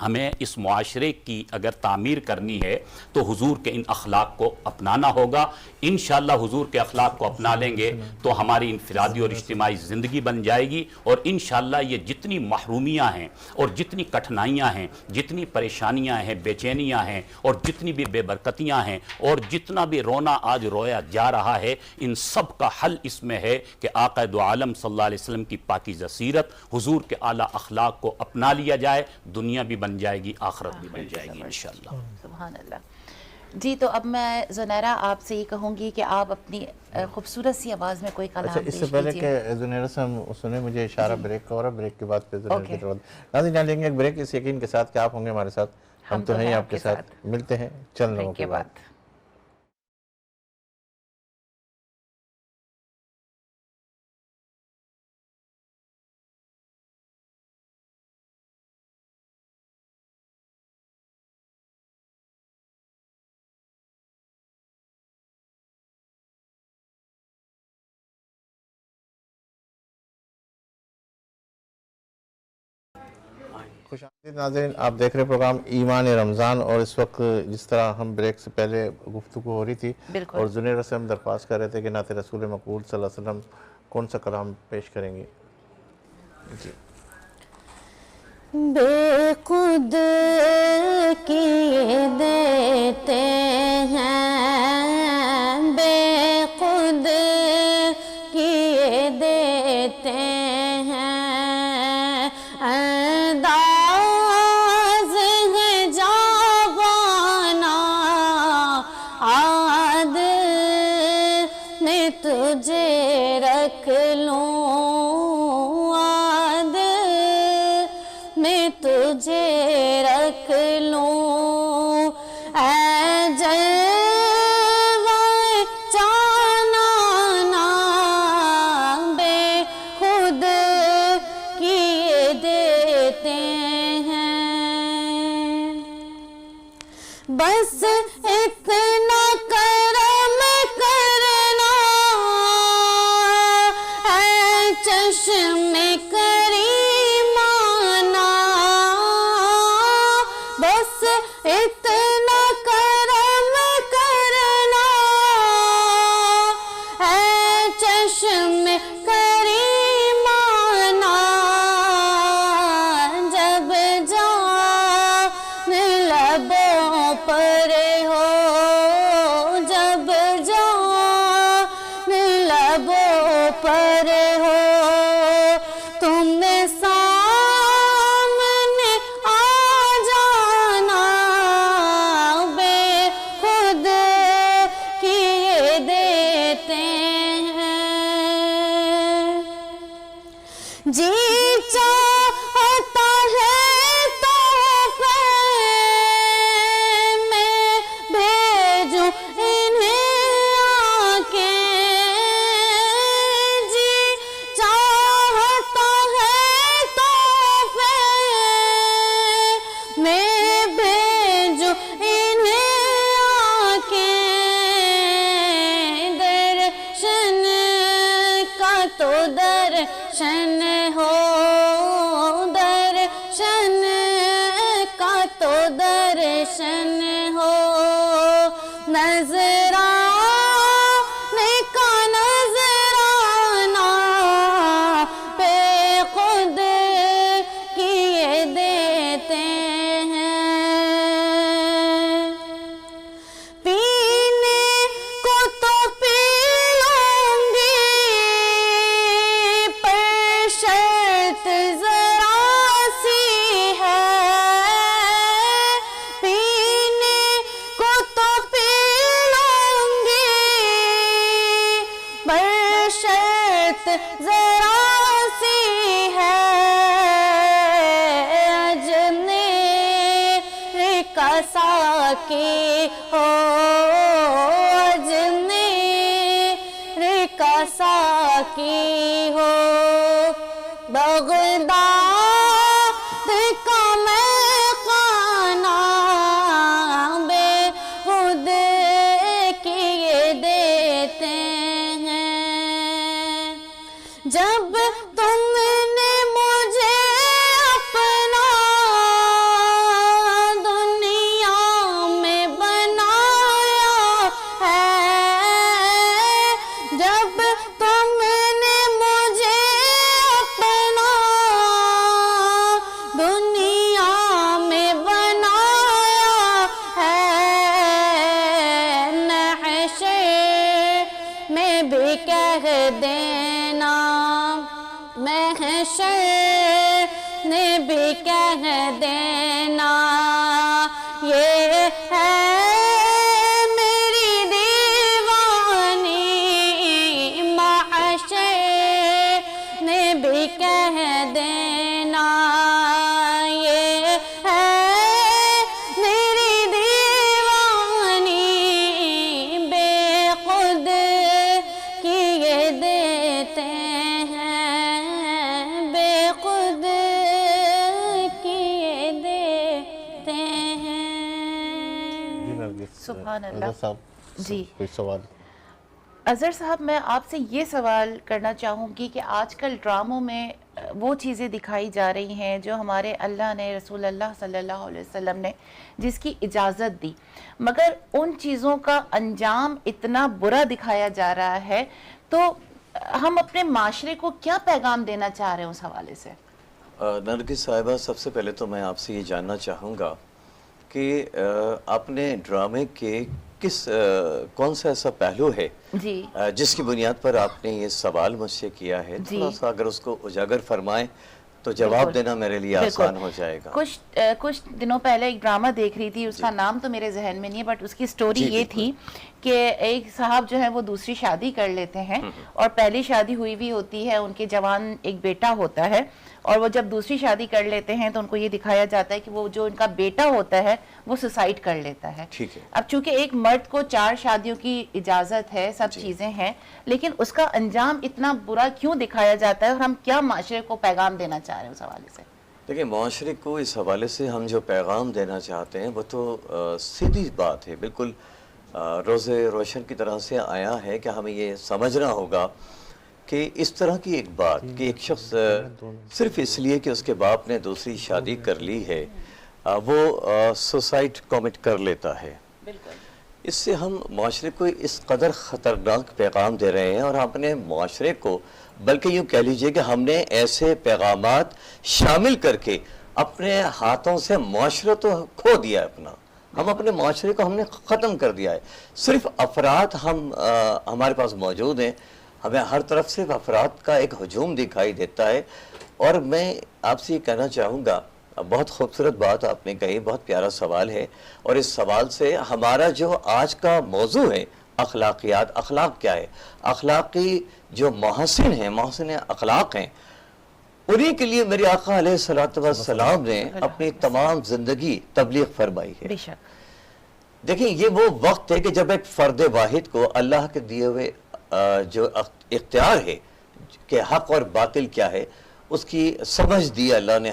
ہمیں اس معاشرے کی اگر تعمیر کرنی ہے تو حضور کے ان اخلاق کو اپنانا ہوگا. انشاءاللہ حضور کے اخلاق کو اپنا لیں گے تو ہماری انفرادی اور اجتماعی زندگی بن جائے گی, اور انشاءاللہ یہ جتنی محرومیاں ہیں اور جتنی کٹھنائیاں ہیں, جتنی پریشانیاں ہیں, بے چینیاں ہیں, اور جتنی بھی بے برکتیاں ہیں, اور جتنا بھی رونا آج رویا جا رہا ہے, ان سب کا حل اس میں ہے کہ آقا دو عالم صلی اللہ علیہ وسلم کی پاکیزہ سیرت, حضور کے اعلیٰ اخلاق کو اپنا لیا جائے. دنیا بھی بن جائے گی, آخرت بھی بن جائے گی انشاءاللہ. سبحان اللہ. جی تو اب میں زنیرہ آپ سے یہ کہوں گی کہ آپ اپنی خوبصورت سی آواز میں کوئی کلام اچھا اس سے پہلے کہ زنیرہ سے ہم سنیں, مجھے اشارہ بریک کا ہو رہا ہے, بریک کے بعد پھر زنیرہ کی طرف. ناظرین لیں گے ایک بریک اس یقین کے ساتھ کہ آپ ہوں گے ہمارے ساتھ, ہم تو ہیں آپ کے ساتھ. ملتے ہیں چلنے کے بعد. خوش آمدید ناظرین, آپ دیکھ رہے پروگرام ایمان رمضان, اور اس وقت جس طرح ہم بریک سے پہلے گفتگو ہو رہی تھی اور زنیرہ سے ہم درخواست کر رہے تھے کہ نعت رسول مقبول صلی اللہ علیہ وسلم کون سا کلام پیش کریں گے. جی بے خود کیے دیتے ہیں, بے خود کیے دیتے ہیں, انداز ہے جاوانا عاد میں تجھے رکھ لوں, عاد میں تجھے رکھ لوں, اے جلوہ جانانا بے خود کیے دیتے ہیں. بس اتنا کرم کرنا اے چشم کریمانہ, بس اتنا کرم کرنا اے چشم کریمانہ, جب جان لبوں پر ہو, جب جان لبوں پر ہو, تم سامنے آ جانا بے خود کیے دیتے ہیں. جی چاہتا ہے تحفے میں بھیجوں انہیں آ کے, جی چاہتا ہے تحفے میں بھیجوں انہیں آ کے, درشن کا تو درشن ہو, درشن کا تو درشن ہو, نظرانے کا نظرانہ بے خود کیے دیتے ہیں. پینے کو تو پی لوں گی پر شرط ذرا سی ہے, پینے کو تو پی لوں گی پر شرط ذرا سی ہے, اجمیر کا ساقی ہو, اجمیر کا ساقی ہو, بغداد کا میں خانہ بے خود کیے دیتے ہیں. جب تم نے مجھے اپنا کہہ دینا محشر نے بھی کہہ دینا یہ ہے میری دیوانی محشر نے بھی کہہ دینا یہ ہے میری دیوانی بے خود کیے دیتے ہیں بے خود کیے دیتے ہیں. سبحان اللہ. اظہر صاحب جی کوئی سوال؟ اظہر صاحب میں آپ سے یہ سوال کرنا چاہوں گی کہ آج کل ڈراموں میں وہ چیزیں دکھائی جا رہی ہیں جو ہمارے اللہ نے رسول اللہ صلی اللہ علیہ وسلم نے جس کی اجازت دی، مگر ان چیزوں کا انجام اتنا برا دکھایا جا رہا ہے، تو ہم اپنے معاشرے کو کیا پیغام دینا چاہ رہے ہیں اس حوالے سے؟ نرگس صاحبہ، سب سے پہلے تو میں آپ سے یہ جاننا چاہوں گا کہ آپ نے ڈرامے کے کون سا ایسا پہلو ہے جی جس کی بنیاد پر آپ نے یہ سوال مجھ سے کیا ہے؟ جی. تھوڑا سا اگر اس کو اجاگر فرمائیں تو جواب دینا میرے لیے آسان ہو جائے گا. کچھ دنوں پہلے ایک ڈرامہ دیکھ رہی تھی، اس کا نام تو میرے ذہن میں نہیں ہے، بٹ اس کی سٹوری یہ تھی کہ ایک صاحب جو ہے وہ دوسری شادی کر لیتے ہیں، اور پہلی شادی ہوئی بھی ہوتی ہے، ان کے جوان ایک بیٹا ہوتا ہے، اور وہ جب دوسری شادی کر لیتے ہیں تو ان کو یہ دکھایا جاتا ہے کہ وہ جو ان کا بیٹا ہوتا ہے وہ سوسائڈ کر لیتا ہے. ٹھیک ہے. اب چونکہ ایک مرد کو 4 شادیوں کی اجازت ہے، سب چیزیں ہیں، لیکن اس کا انجام اتنا برا کیوں دکھایا جاتا ہے، اور ہم کیا معاشرے کو پیغام دینا چاہ رہے ہیں اس حوالے سے؟ دیکھیں، معاشرے کو اس حوالے سے ہم جو پیغام دینا چاہتے ہیں وہ تو سیدھی بات ہے، بالکل روز روشن کی طرح سے آیا ہے کہ ہمیں یہ سمجھنا ہوگا کہ اس طرح کی ایک بات کہ ایک شخص صرف اس لیے کہ اس کے باپ نے دوسری شادی کر لی ہے وہ سوسائڈ کمٹ کر لیتا ہے. اس سے ہم معاشرے کو اس قدر خطرناک پیغام دے رہے ہیں، اور ہم اپنے معاشرے کو بلکہ یوں کہہ لیجئے کہ ہم نے ایسے پیغامات شامل کر کے اپنے ہاتھوں سے معاشرہ تو کھو دیا ہے اپنا. ہم اپنے معاشرے کو ہم نے ختم کر دیا ہے. صرف افراد ہمارے پاس موجود ہیں، ہمیں ہر طرف سے افراد کا ایک ہجوم دکھائی دیتا ہے. اور میں آپ سے یہ کہنا چاہوں گا، بہت خوبصورت بات آپ نے کہی، بہت پیارا سوال ہے، اور اس سوال سے ہمارا جو آج کا موضوع ہے اخلاقیات، اخلاق کیا ہے، اخلاقی جو محسن ہیں، محسن اخلاق ہیں، انہی کے لیے میرے آقا علیہ السلام نے اپنی تمام زندگی تبلیغ فرمائی ہے. بے شک. دیکھیں، یہ وہ وقت ہے کہ جب ایک فرد واحد کو اللہ کے دیے ہوئے جو اختیار ہے کہ حق اور باطل کیا ہے اس کی سمجھ دی اللہ نے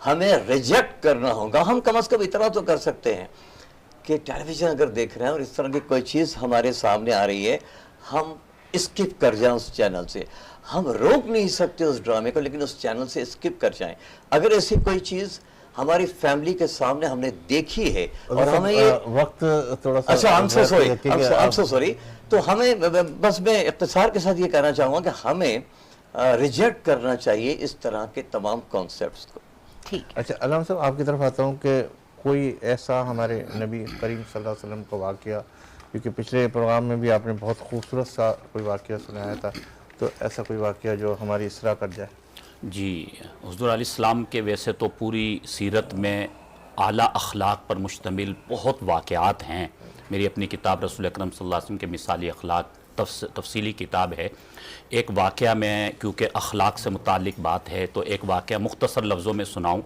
ہمیں ریجیکٹ کرنا ہوگا. ہم کم از کم اتنا تو کر سکتے ہیں کہ ٹیلی ویژن اگر دیکھ رہے ہیں اور اس طرح کی کوئی چیز ہمارے سامنے آ رہی ہے، ہم اسکپ کر جائیں اس چینل سے. ہم روک نہیں سکتے اس ڈرامے کو، لیکن اس چینل سے اسکپ کر جائیں. اگر ایسی کوئی چیز ہماری فیملی کے سامنے ہم نے دیکھی ہے اور ہمیں یہ وقت تھوڑا سا، اچھا I'm so sorry تو ہمیں بس میں اختصار کے ساتھ یہ کہنا چاہوں گا کہ ہمیں ریجیکٹ کرنا چاہیے اس طرح کے تمام کانسیپٹس کو. ٹھیک. اچھا علامہ صاحب، آپ کی طرف آتا ہوں کہ کوئی ایسا ہمارے نبی کریم صلی اللہ علیہ وسلم کا واقعہ، کیونکہ پچھلے پروگرام میں بھی آپ نے بہت خوبصورت سا کوئی واقعہ سنایا تھا، تو ایسا کوئی واقعہ جو ہماری اصلاح کر جائے؟ جی، حضور علیہ السلام کے ویسے تو پوری سیرت میں اعلیٰ اخلاق پر مشتمل بہت واقعات ہیں. میری اپنی کتاب رسول اکرم صلی اللہ علیہ وسلم کے مثالی اخلاق تفصیلی کتاب ہے. ایک واقعہ میں، کیونکہ اخلاق سے متعلق بات ہے تو ایک واقعہ مختصر لفظوں میں سناؤں.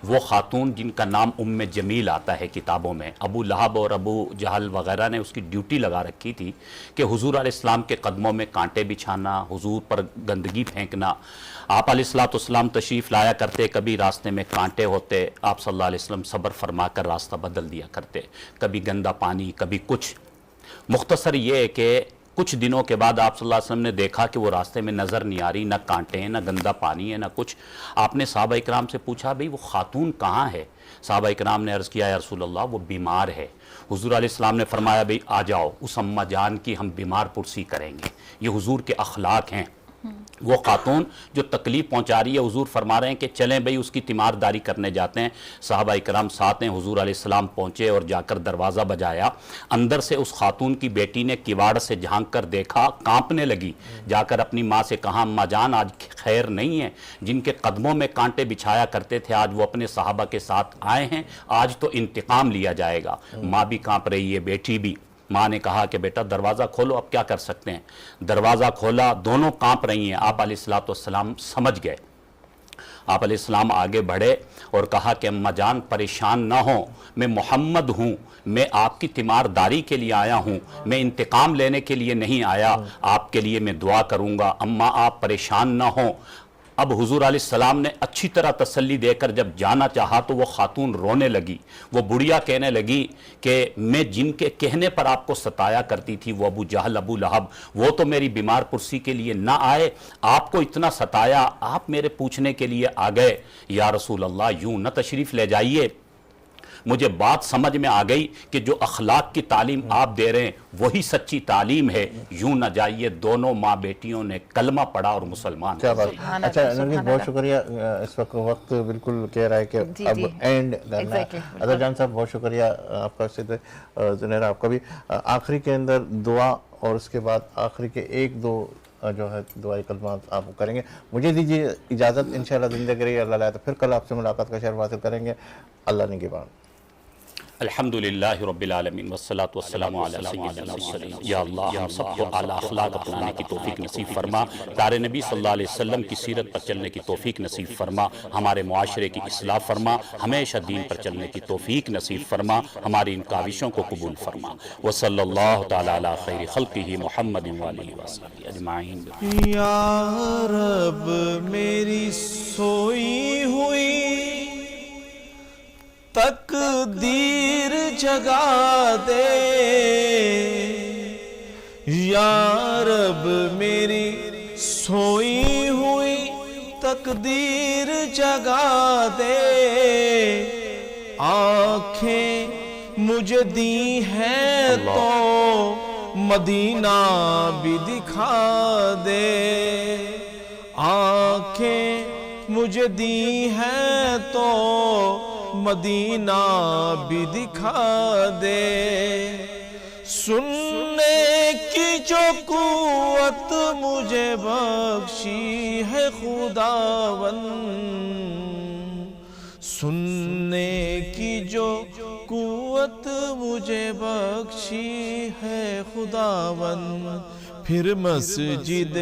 وہ خاتون جن کا نام ام جمیل آتا ہے کتابوں میں، ابو لہب اور ابو جہل وغیرہ نے اس کی ڈیوٹی لگا رکھی تھی کہ حضور علیہ السلام کے قدموں میں کانٹے بچھانا، حضور پر گندگی پھینکنا. آپ علیہ السلام تشریف لایا کرتے، کبھی راستے میں کانٹے ہوتے، آپ صلی اللہ علیہ وسلم صبر فرما کر راستہ بدل دیا کرتے، کبھی گندا پانی، کبھی کچھ. مختصر یہ ہے کہ کچھ دنوں کے بعد آپ صلی اللہ علیہ وسلم نے دیکھا کہ وہ راستے میں نظر نہیں آ رہی، نہ کانٹے ہیں، نہ گندا پانی ہے، نہ کچھ. آپ نے صحابہ اکرام سے پوچھا، بھئی وہ خاتون کہاں ہے؟ صحابہ اکرام نے عرض کیا، یا رسول اللہ وہ بیمار ہے. حضور علیہ السلام نے فرمایا، بھئی آ جاؤ، اس اماں جان کی ہم بیمار پرسی کریں گے. یہ حضور کے اخلاق ہیں. وہ خاتون جو تکلیف پہنچا رہی ہے، حضور فرما رہے ہیں کہ چلیں بھئی اس کی تیمارداری کرنے جاتے ہیں. صحابہ کرام ساتھ ہیں، حضور علیہ السلام پہنچے اور جا کر دروازہ بجایا. اندر سے اس خاتون کی بیٹی نے کواڑ سے جھانک کر دیکھا، کانپنے لگی. جا کر اپنی ماں سے کہا اماں جان آج خیر نہیں ہے، جن کے قدموں میں کانٹے بچھایا کرتے تھے آج وہ اپنے صحابہ کے ساتھ آئے ہیں، آج تو انتقام لیا جائے گا. ماں بھی کانپ رہی ہے، بیٹی بھی. ماں نے کہا کہ بیٹا دروازہ کھولو، اب کیا کر سکتے ہیں. دروازہ کھولا، دونوں کانپ رہی ہیں. آپ علیہ السلام سمجھ گئے. آپ علیہ السلام آگے بڑھے اور کہا کہ اماں جان پریشان نہ ہوں، میں محمد ہوں، میں آپ کی تیمارداری کے لیے آیا ہوں، میں انتقام لینے کے لیے نہیں آیا، آپ کے لیے میں دعا کروں گا، اماں آپ پریشان نہ ہوں. اب حضور علیہ السلام نے اچھی طرح تسلی دے کر جب جانا چاہا تو وہ خاتون رونے لگی. وہ بڑھیا کہنے لگی کہ میں جن کے کہنے پر آپ کو ستایا کرتی تھی، وہ ابو جہل ابو لہب، وہ تو میری بیمار پرسی کے لیے نہ آئے، آپ کو اتنا ستایا، آپ میرے پوچھنے کے لیے آ گئے. یا رسول اللہ یوں نہ تشریف لے جائیے. مجھے بات سمجھ میں آ گئی کہ جو اخلاق کی تعلیم آپ دے رہے ہیں وہی سچی تعلیم ہے، یوں نہ جائیے. دونوں ماں بیٹیوں نے کلمہ پڑھا اور مسلمان. کیا بات. اچھا نرگس بہت شکریہ. اس وقت وقت بالکل کہہ رہا ہے کہ اب اینڈ کرنا ہے. اظہر جان صاحب بہت شکریہ آپ کا. زنیرہ آپ کا بھی. آخری کے اندر دعا اور اس کے بعد آخری کے ایک دو جو ہے دعائی کلمات آپ کریں گے. مجھے دیجیے اجازت، انشاءاللہ زندگی رہی اللہ لائے تو پھر کل آپ سے ملاقات کا شرف حاصل کریں گے. اللہ نگہبان. الحمدللہ رب العالمین والصلاة والسلام علی سید المرسلین. یا اللہ ہم سب کو اعلیٰ اخلاق اپنانے کی توفیق نصیب فرما، پیارے نبی صلی اللہ علیہ وسلم کی سیرت پر چلنے کی توفیق نصیب فرما، ہمارے معاشرے کی اصلاح فرما، ہمیشہ دین پر چلنے کی توفیق نصیب فرما، ہماری ان کاوشوں کو قبول فرما. وصلی اللہ تعالی علی خیر خلقہ محمد وآلہ وصحبہ اجمعین. یا رب میری سوئی ہوئی تقدیر جگا دے، یا رب میری سوئی ہوئی تقدیر جگا دے. آنکھیں مجھے دی ہیں تو مدینہ بھی دکھا دے. آنکھیں مجھے دی ہیں تو مدینہ بھی دکھا دے. سننے کی جو قوت مجھے بخشی ہے خداوند، سننے کی جو قوت مجھے بخشی ہے خداوند، پھر مسجد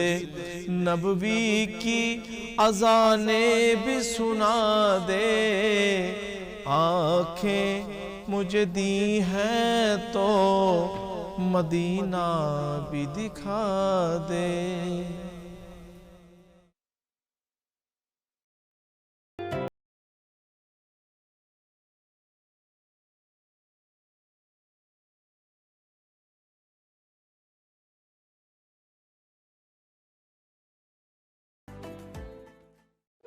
نبوی کی اذانیں بھی سنا دے. آنکھیں مجھے دی ہیں تو مدینہ بھی دکھا دے.